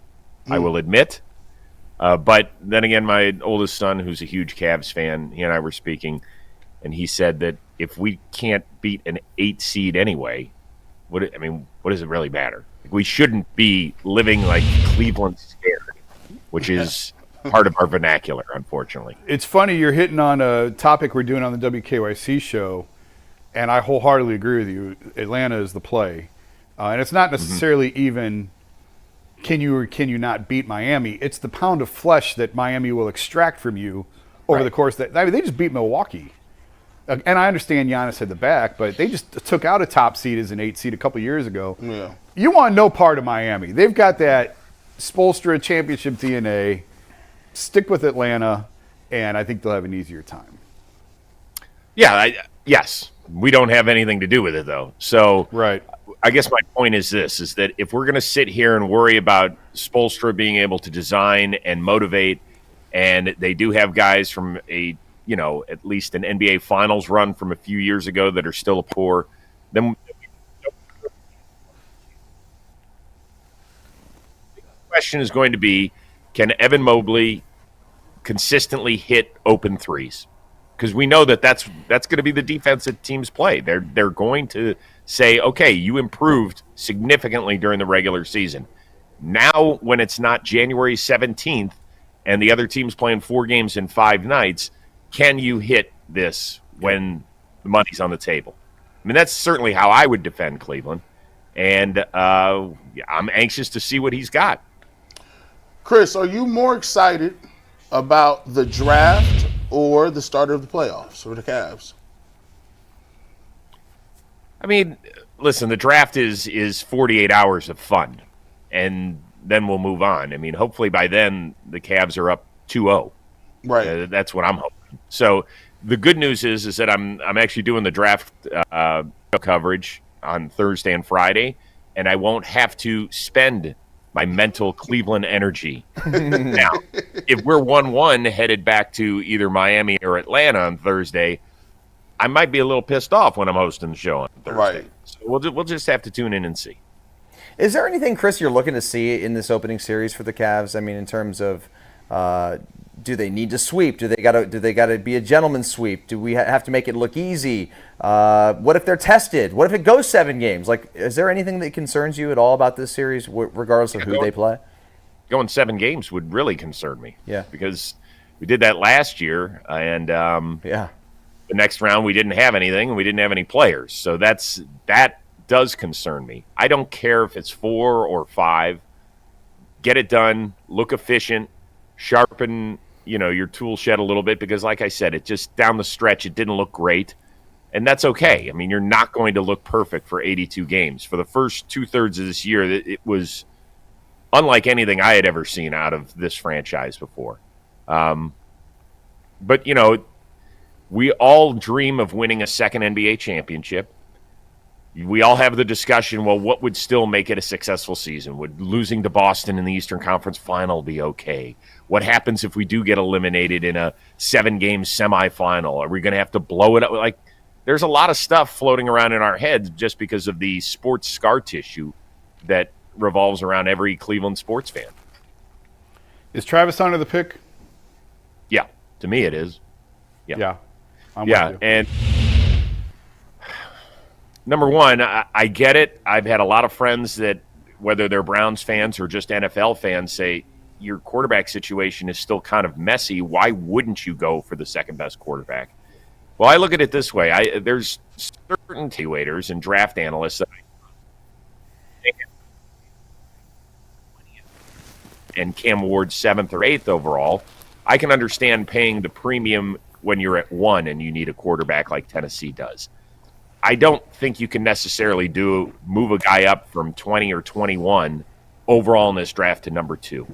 I will admit. But then again, my oldest son, who's a huge Cavs fan, he and I were speaking, and he said that if we can't beat an 8 seed anyway, what does it really matter? We shouldn't be living like Cleveland scared, which is part of our vernacular, unfortunately. It's funny, you're hitting on a topic we're doing on the WKYC show, and I wholeheartedly agree with you. Atlanta is the play. And it's not necessarily even can you or can you not beat Miami. It's the pound of flesh that Miami will extract from you over the course that they just beat Milwaukee. And I understand Giannis had the back, but they just took out a top seed as an 8 seed a couple years ago. Yeah. You want no part of Miami. They've got that Spoelstra championship DNA. Stick with Atlanta, and I think they'll have an easier time. Yeah, yes. We don't have anything to do with it, though. So right. I guess my point is this, is that if we're going to sit here and worry about Spoelstra being able to design and motivate, and they do have guys from at least an NBA Finals run from a few years ago that are still poor, then the question is going to be, can Evan Mobley consistently hit open threes? Because we know that's going to be the defense that teams play. They're going to say, okay, you improved significantly during the regular season. Now, when it's not January 17th and the other team's playing 4 games in 5 nights, can you hit this when the money's on the table? I mean, that's certainly how I would defend Cleveland. And I'm anxious to see what he's got. Chris, are you more excited about the draft or the start of the playoffs for the Cavs? I mean, listen, the draft is 48 hours of fun, and then we'll move on. I mean, hopefully by then the Cavs are up 2-0. Right. That's what I'm hoping. So the good news is that I'm actually doing the draft coverage on Thursday and Friday, and I won't have to spend my mental Cleveland energy. Now, if we're 1-1 headed back to either Miami or Atlanta on Thursday, I might be a little pissed off when I'm hosting the show on Thursday. Right. So we'll just have to tune in and see. Is there anything, Chris, you're looking to see in this opening series for the Cavs? I mean, in terms of do they need to sweep? Do they gotta be a gentleman's sweep? Do we have to make it look easy? What if they're tested? What if it goes 7 games? Like, is there anything that concerns you at all about this series, regardless of who they play? Going 7 games would really concern me. Yeah. Because we did that last year, and the next round we didn't have anything, and we didn't have any players. So that does concern me. I don't care if it's 4 or 5. Get it done. Look efficient. Sharpen your tool shed a little bit, because like I said, it just down the stretch it didn't look great, and that's okay. I mean, you're not going to look perfect for 82 games. For the first 2/3 of this year, it was unlike anything I had ever seen out of this franchise before. But we all dream of winning a second NBA championship. We all have the discussion, well, what would still make it a successful season? Would losing to Boston in the Eastern Conference Final be okay? What happens if we do get eliminated in a 7-game semifinal? Are we going to have to blow it up? Like, there's a lot of stuff floating around in our heads just because of the sports scar tissue that revolves around every Cleveland sports fan. Is Travis Hunter the pick? Yeah, to me it is. Yeah. I'm with you. And number one, I get it. I've had a lot of friends that, whether they're Browns fans or just NFL fans, say your quarterback situation is still kind of messy. Why wouldn't you go for the second best quarterback? Well, I look at it this way. There's certain evaluators and draft analysts that and Cam Ward 7th or 8th overall. I can understand paying the premium when you're at 1 and you need a quarterback like Tennessee does. I don't think you can necessarily move a guy up from 20 or 21 overall in this draft to number 2.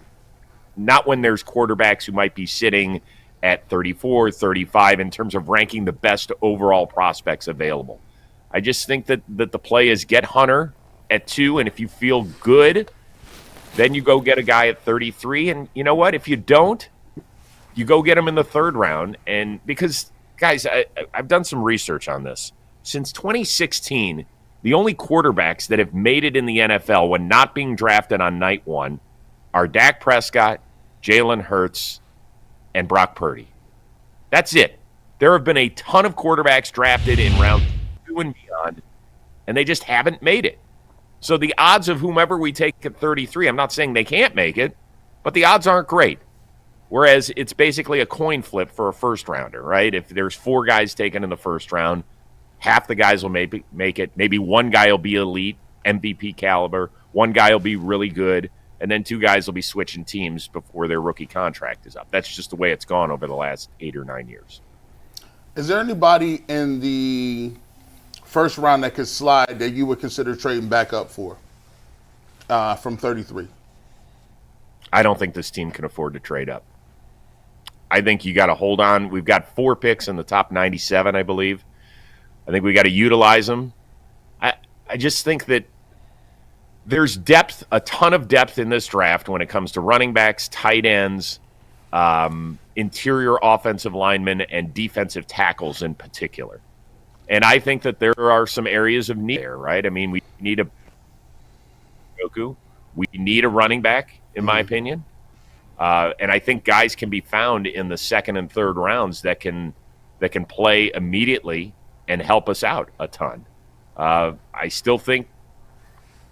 Not when there's quarterbacks who might be sitting at 34, 35 in terms of ranking the best overall prospects available. I just think that the play is get Hunter at 2, and if you feel good then you go get a guy at 33. And you know what? If you don't, you go get him in the third round. And because, guys, I've done some research on this. Since 2016, the only quarterbacks that have made it in the NFL when not being drafted on night one are Dak Prescott, Jalen Hurts, and Brock Purdy. That's it. There have been a ton of quarterbacks drafted in round 2 and beyond, and they just haven't made it. So the odds of whomever we take at 33, I'm not saying they can't make it, but the odds aren't great. Whereas it's basically a coin flip for a first rounder, right? If there's 4 guys taken in the first round, half the guys will make it. Maybe one guy will be elite, MVP caliber. One guy will be really good. And then 2 guys will be switching teams before their rookie contract is up. That's just the way it's gone over the last 8 or 9 years. Is there anybody in the first round that could slide that you would consider trading back up for from 33? I don't think this team can afford to trade up. I think you got to hold on. We've got 4 picks in the top 97, I believe. I think we got to utilize them. I just think that there's depth, a ton of depth in this draft when it comes to running backs, tight ends, interior offensive linemen, and defensive tackles in particular. And I think that there are some areas of need there, right? I mean, we need a Roku. We need a running back, in my opinion. And I think guys can be found in the second and third rounds that can play immediately and help us out a ton. I still think,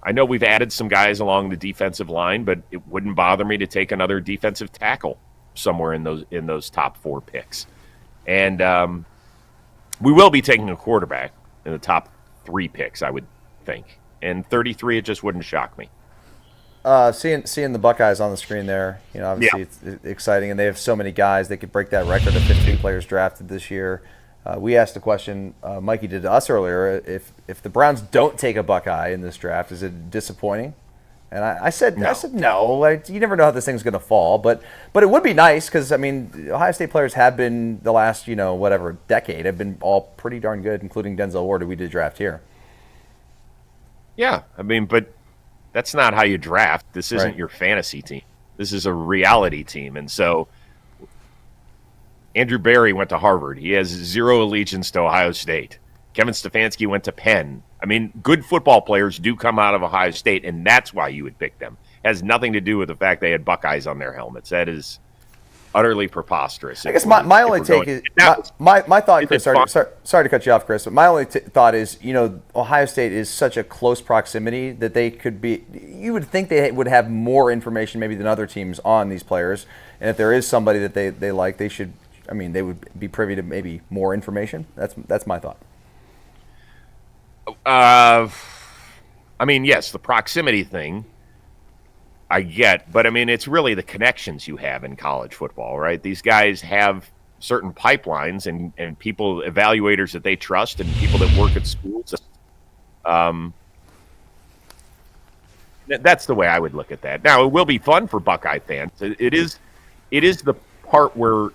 I know we've added some guys along the defensive line, but it wouldn't bother me to take another defensive tackle somewhere in those top 4 picks. And we will be taking a quarterback in the top 3 picks, I would think. And 33, it just wouldn't shock me. Seeing the Buckeyes on the screen there, obviously it's exciting, and they have so many guys. They could break that record of 15 players drafted this year. We asked the question, Mikey did to us earlier, if the Browns don't take a Buckeye in this draft, is it disappointing? And I said no. You never know how this thing's going to fall, but it would be nice because, I mean, Ohio State players have been the last, decade, have been all pretty darn good, including Denzel Ward, who we did draft here. Yeah, I mean, but that's not how you draft. This isn't your fantasy team. This is a reality team. And so Andrew Berry went to Harvard. He has 0 allegiance to Ohio State. Kevin Stefanski went to Penn. I mean, good football players do come out of Ohio State, and that's why you would pick them. It has nothing to do with the fact they had Buckeyes on their helmets. That is utterly preposterous. I guess my only take is my thought, Chris. Sorry to cut you off, Chris. But my only thought is, Ohio State is such a close proximity that they could be. You would think they would have more information maybe than other teams on these players, and if there is somebody that they like, they should. I mean, they would be privy to maybe more information. That's my thought. I mean, yes, the proximity thing I get, but I mean, it's really the connections you have in college football, right? These guys have certain pipelines and people, evaluators that they trust, and people that work at schools. That's the way I would look at that. Now, it will be fun for Buckeye fans. It is the part where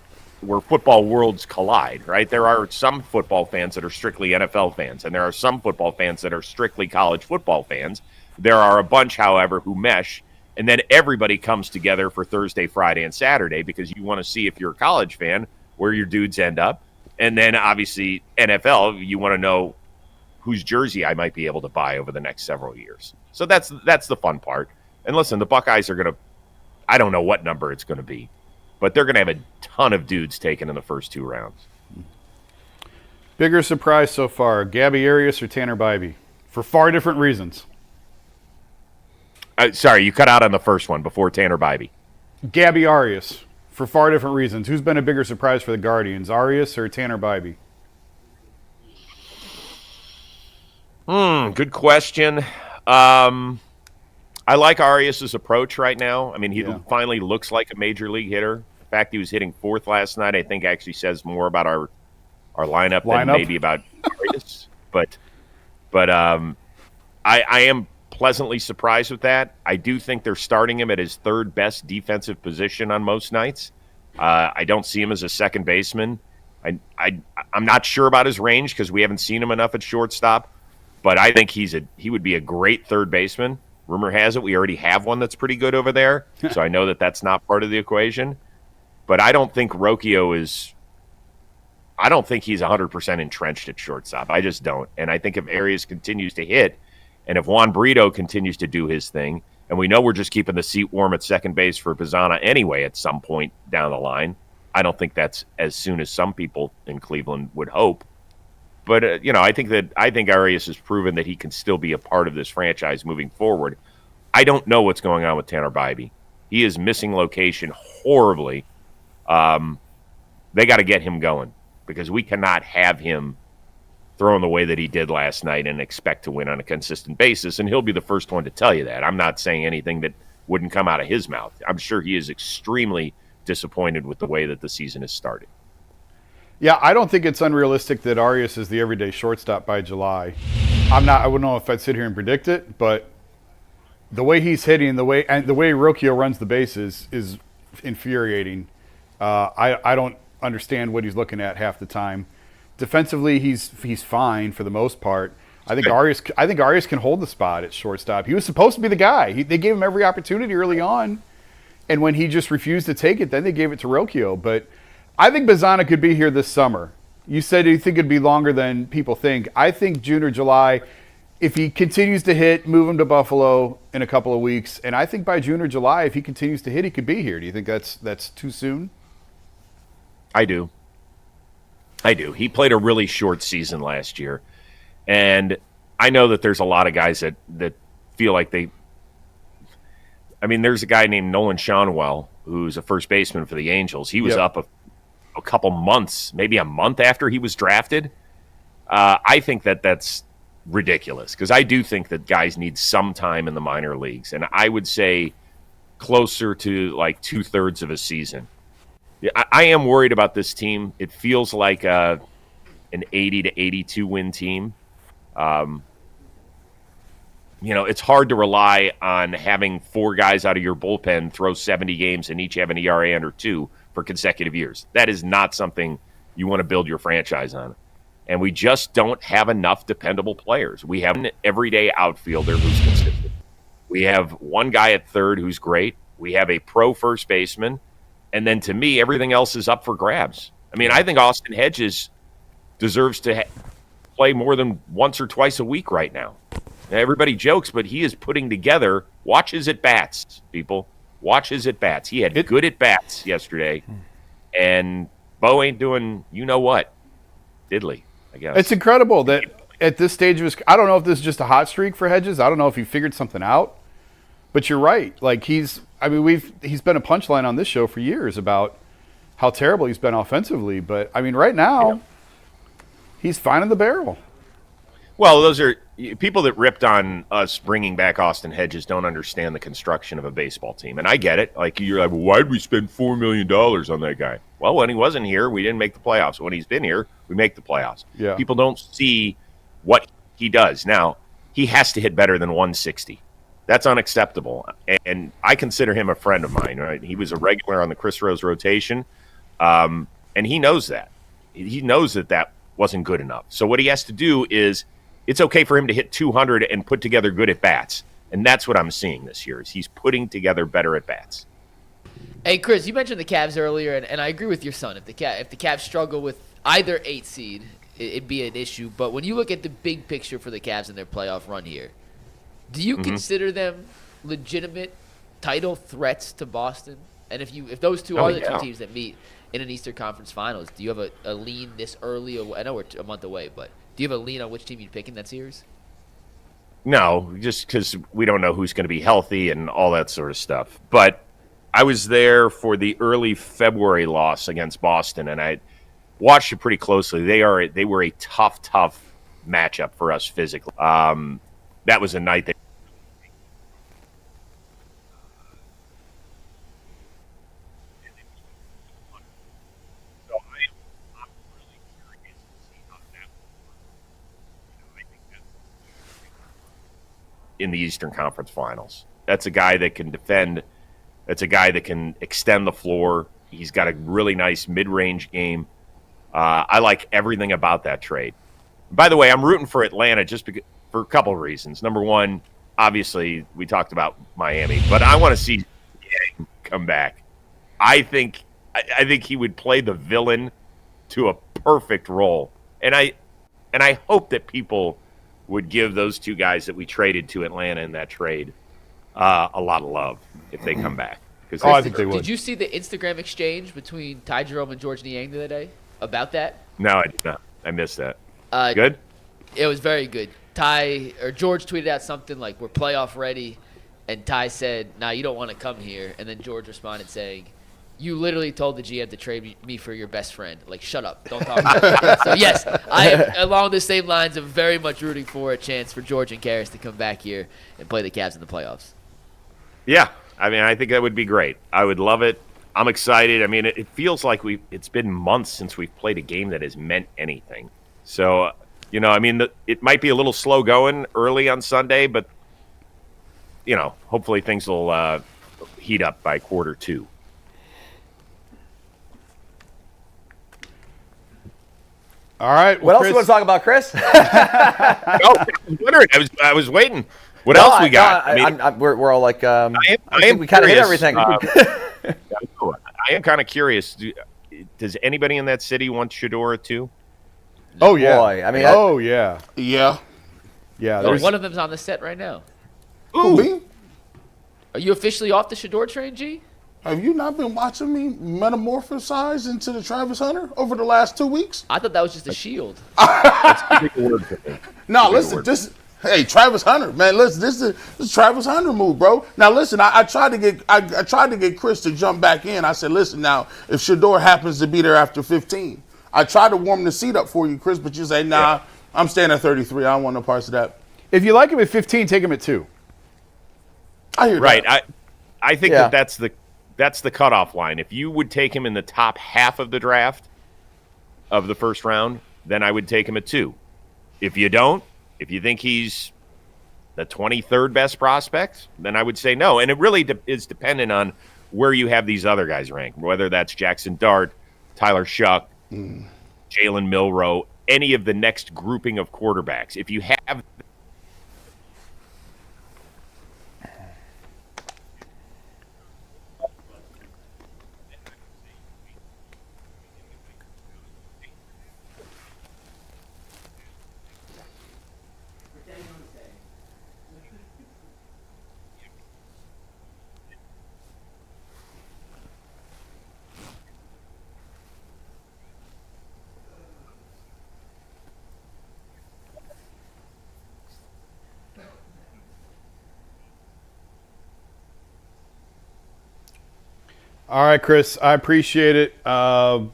football worlds collide, right? There are some football fans that are strictly NFL fans, and there are some football fans that are strictly college football fans. There are a bunch, however, who mesh, and then everybody comes together for Thursday, Friday, and Saturday because you want to see, if you're a college fan, where your dudes end up. And then, obviously, NFL, you want to know whose jersey I might be able to buy over the next several years. So that's the fun part. And listen, the Buckeyes are going to, I don't know what number it's going to be, but they're going to have a ton of dudes taken in the first 2 rounds. Bigger surprise so far, Gabby Arias or Tanner Bibee? For far different reasons. Sorry, you cut out on the first one before Tanner Bibee. Gabby Arias, for far different reasons. Who's been a bigger surprise for the Guardians, Arias or Tanner Bibee? Good question. I like Arias' approach right now. I mean, he finally looks like a major league hitter. The fact he was hitting 4th last night, I think, actually says more about our lineup than maybe about Arias. But I am pleasantly surprised with that. I do think they're starting him at his 3rd best defensive position on most nights. I don't see him as a second baseman. I'm not sure about his range because we haven't seen him enough at shortstop. But I think he would be a great third baseman. Rumor has it we already have one that's pretty good over there, so I know that that's not part of the equation. But I don't think Rocchio is – I don't think he's 100% entrenched at shortstop. I just don't. And I think if Arias continues to hit and if Juan Brito continues to do his thing, and we know we're just keeping the seat warm at second base for Pizzana anyway at some point down the line, I don't think that's as soon as some people in Cleveland would hope. But, I think Arias has proven that he can still be a part of this franchise moving forward. I don't know what's going on with Tanner Bibee. He is missing location horribly. They got to get him going because we cannot have him throwing the way that he did last night and expect to win on a consistent basis. And he'll be the first one to tell you that. I'm not saying anything that wouldn't come out of his mouth. I'm sure he is extremely disappointed with the way that the season has started. Yeah, I don't think it's unrealistic that Arias is the everyday shortstop by July. I wouldn't know if I'd sit here and predict it, but the way he's hitting, the way Rocchio runs the bases is infuriating. I don't understand what he's looking at half the time. Defensively, he's fine for the most part. I think Arias can hold the spot at shortstop. He was supposed to be the guy. They gave him every opportunity early on, and when he just refused to take it, then they gave it to Rocchio. But I think Pizzana could be here this summer. You said you think it'd be longer than people think. I think June or July, if he continues to hit, move him to Buffalo in a couple of weeks. And I think by June or July, if he continues to hit, he could be here. Do you think that's too soon? I do. He played a really short season last year. And I know that there's a lot of guys that feel like there's a guy named Nolan Schanuel, who's a first baseman for the Angels. He was up a couple months, maybe a month after he was drafted. I think that's ridiculous because I do think that guys need some time in the minor leagues. And I would say closer to like 2/3 of a season. I am worried about this team. It feels like an 80 to 82 win team. It's hard to rely on having 4 guys out of your bullpen throw 70 games and each have an ERA under 2 for consecutive years. That is not something you want to build your franchise on. And we just don't have enough dependable players. We have an everyday outfielder who's consistent. We have one guy at third who's great. We have a pro first baseman. And then to me, everything else is up for grabs. I think Austin Hedges deserves to play more than once or twice a week right now. Everybody jokes, but he is putting together, watch his at-bats, people. Watch his at-bats. He had good at-bats yesterday, and Bo ain't doing you-know-what, diddly, I guess. It's incredible that at this stage of his – I don't know if this is just a hot streak for Hedges. I don't know if he figured something out. But you're right. Like he's been a punchline on this show for years about how terrible he's been offensively. But, right now, he's finding the barrel. Well, those are people that ripped on us bringing back Austin Hedges don't understand the construction of a baseball team. And I get it. Like, you're like, well, why'd we spend $4 million on that guy? Well, when he wasn't here, we didn't make the playoffs. When he's been here, we make the playoffs. Yeah. People don't see what he does. Now, he has to hit better than 160. That's unacceptable. And I consider him a friend of mine, right? He was a regular on the Chris Rose rotation, and he knows that. He knows that wasn't good enough. So what he has to do is it's okay for him to hit 200 and put together good at-bats. And that's what I'm seeing this year is he's putting together better at-bats. Hey, Chris, you mentioned the Cavs earlier, and I agree with your son. If the Cavs struggle with either 8 seed, it'd be an issue. But when you look at the big picture for the Cavs and their playoff run here, do you consider them legitimate title threats to Boston? And if those two are the two teams that meet in an Eastern Conference Finals, do you have a lean this early? I know we're a month away, but do you have a lean on which team you'd pick in that series? No, just because we don't know who's going to be healthy and all that sort of stuff. But I was there for the early February loss against Boston, and I watched it pretty closely. They were a tough matchup for us physically. That was a night that in the Eastern Conference Finals. That's a guy that can defend. That's a guy that can extend the floor. He's got a really nice mid-range game. I like everything about that trade. By the way, I'm rooting for Atlanta just for a couple of reasons. Number one, obviously we talked about Miami, but I want to see Yang come back. I think he would play the villain to a perfect role, and I hope that people would give those two guys that we traded to Atlanta in that trade a lot of love if they come back. I think they would. Did you see the Instagram exchange between Ty Jerome and George Niang the other day about that? No, I did not. I missed that. Good? It was very good. George tweeted out something like, "We're playoff ready," and Ty said, "Nah, you don't want to come here." And then George responded saying, "You literally told the GM to trade me for your best friend. Like, shut up. Don't talk about it." So, yes, I am along the same lines of very much rooting for a chance for George and Karras to come back here and play the Cavs in the playoffs. Yeah. I mean, I think that would be great. I would love it. I'm excited. I mean, it feels like it's been months since we've played a game that has meant anything. So, I mean, it might be a little slow going early on Sunday, but, hopefully things will heat up by quarter 2. All right. What else you want to talk about, Chris? I was waiting. What else we got? We're all like, I think we kind of hit everything. I am kind of curious. Does anybody in that city want Shedeur too? Oh yeah. Boy, I mean, yeah. Yeah. Yeah. One of them's on the set right now. Who, me? Are you officially off the Shedeur train, G? Have you not been watching me metamorphosize into the Travis Hunter over the last 2 weeks? I thought that was just a shield. No, listen, hey, Travis Hunter, man, listen, this is Travis Hunter move, bro. Now listen, I tried to get Chris to jump back in. I said, listen, now if Shedeur happens to be there after 15, I tried to warm the seat up for you, Chris, but you say, nah, I'm staying at 33. I don't want no parts of that. If you like him at 15, take him at 2. I hear right. that. I think that's the cutoff line. If you would take him in the top half of the draft of the first round, then I would take him at 2. If you don't, if you think he's the 23rd best prospect, then I would say no. And it really is dependent on where you have these other guys ranked, whether that's Jackson Dart, Tyler Shuck, Jalen Milroe, any of the next grouping of quarterbacks. If you have All right, Chris, I appreciate it. Lost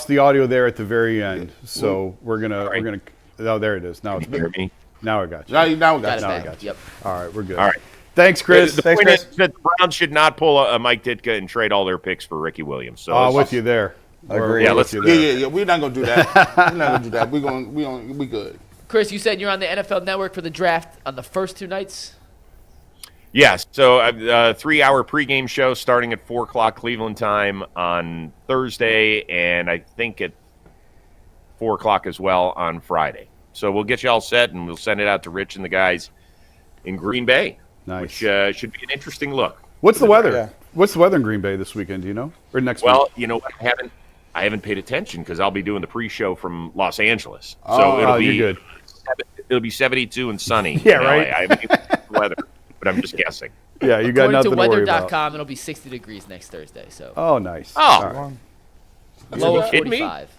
the audio there at the very end, so we're gonna. Oh, there it is. Now it's better. Now I got you. Now we got you. Yep. All right, we're good. All right. Thanks, Chris. The point is that the Browns should not pull a Mike Ditka and trade all their picks for Ricky Williams. So I'm with you there. Agree. Yeah, We're not gonna do that. We're not gonna do that. We good. Chris, you said you're on the NFL Network for the draft on the first 2 nights? Yes. So a 3-hour pregame show starting at 4 o'clock Cleveland time on Thursday, and I think at 4 o'clock as well on Friday. So we'll get you all set, and we'll send it out to Rich and the guys in Green Bay, which should be an interesting look. What's the weather? Yeah. What's the weather in Green Bay this weekend? Do you know? Or next week? Well, you know, I haven't paid attention because I'll be doing the pre-show from Los Angeles. So it'll be you're good. It'll be 72 and sunny. Yeah, right. I haven't even seen the weather, but I'm just guessing. Yeah, you got nothing to worry about. Weather.com, it'll be 60 degrees next Thursday. So. Oh, nice. Oh, right. Low of 45.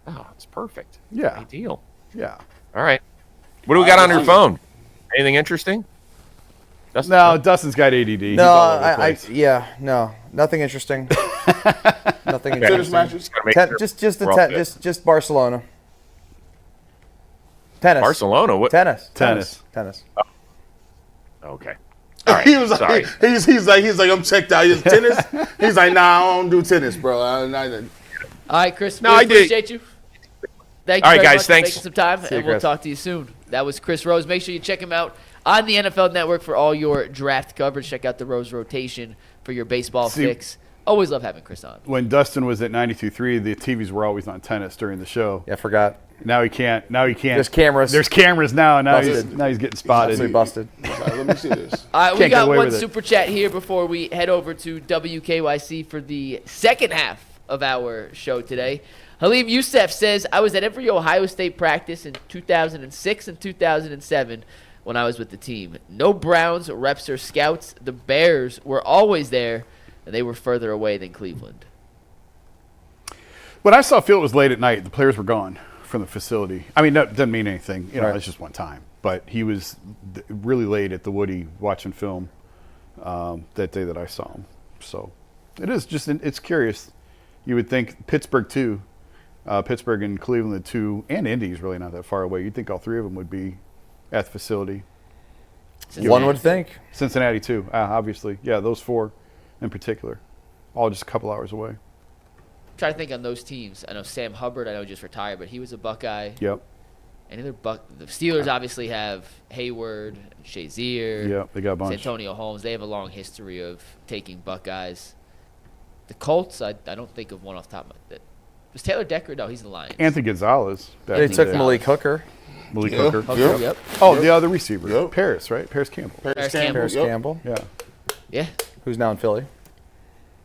Oh, it's perfect. Yeah. Ideal. Yeah. All right. What do we got on your phone? Anything interesting? Dustin? No, Dustin's got ADD. No, no, nothing interesting. Nothing interesting. Just Barcelona. Tennis. Barcelona. What? Tennis. Oh. Okay. All right. He was Sorry. like, he's like, I'm checked out. He's tennis. He's like, nah, I don't do tennis, bro. All right, Chris. No, we I appreciate you. Thank you all right, very guys. much Thanks. for taking some time, and we'll talk to you soon. That was Chris Rose. Make sure you check him out on the NFL Network for all your draft coverage. Check out the Rose Rotation for your baseball fix. Always love having Chris on. When Dustin was at 92.3, the TVs were always on tennis during the show. Yeah, I forgot. Now he can't. There's cameras. There's cameras now. Now he's Busted. getting spotted. Absolutely busted. Let me see this. All right, we Can't get got away one with it. super chat here before we head over to WKYC for the second half of our show today. Halim Youssef says, I was at every Ohio State practice in 2006 and 2007 when I was with the team. No Browns, reps, or scouts. The Bears were always there, and they were further away than Cleveland. When I saw Phil, it was late at night. The players were gone from the facility. I mean, that doesn't mean anything. You know, Right. it's just one time. But he was really late at the Woody watching film that day that I saw him. So it is just, it's curious. You would think Pittsburgh, too. Pittsburgh and Cleveland, the two, and Indy's really not that far away. You'd think all three of them would be at the facility. One would think. Cincinnati, too, obviously. Yeah, those four in particular. All just a couple hours away. Trying to think on those teams. I know Sam Hubbard, I know just retired, but he was a Buckeye. Yep. Any other the Steelers obviously have Hayward, Shazier, Yep, they got a bunch. Santonio Holmes. They have a long history of taking Buckeyes. The Colts, I don't think of one off the top of my head. Was Taylor Decker? No, he's the Lions. Anthony Gonzalez. back They in the took day. Malik Hooker. Malik Yep. Hooker. Yep. Yep. Oh, the other receiver. Yep. Paris, right? Paris Campbell. Paris Campbell. Paris Yep. Campbell, Yeah. Yeah. who's now in Philly.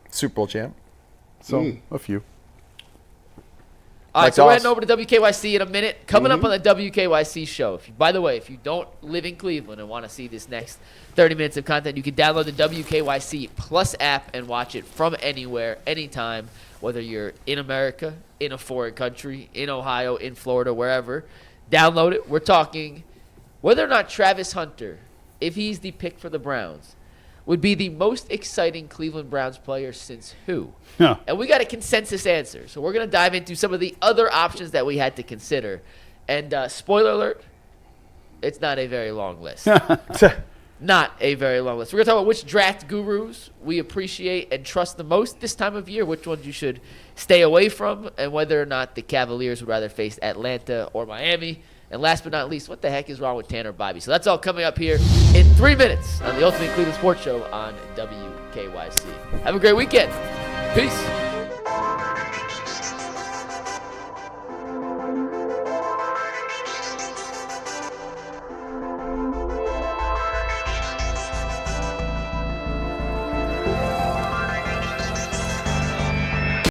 Super Bowl champ. So, a few. All right, Like so we're Doss. heading over to WKYC in a minute. Coming up on the WKYC show. By the way, if you don't live in Cleveland and want to see this next 30 minutes of content, you can download the WKYC Plus app and watch it from anywhere, anytime, whether you're in America, in a foreign country, in Ohio, in Florida, wherever. Download it. We're talking whether or not Travis Hunter, if he's the pick for the Browns, would be the most exciting Cleveland Browns player since who? Yeah. And we got a consensus answer. So we're going to dive into some of the other options that we had to consider. And spoiler alert, it's not a very long list. Not a very long list. We're going to talk about which draft gurus we appreciate and trust the most this time of year, which ones you should stay away from, and whether or not the Cavaliers would rather face Atlanta or Miami. And last but not least, what the heck is wrong with Tanner Bibee? So that's all coming up here in 3 minutes on the Ultimate Cleveland Sports Show on WKYC. Have a great weekend. Peace.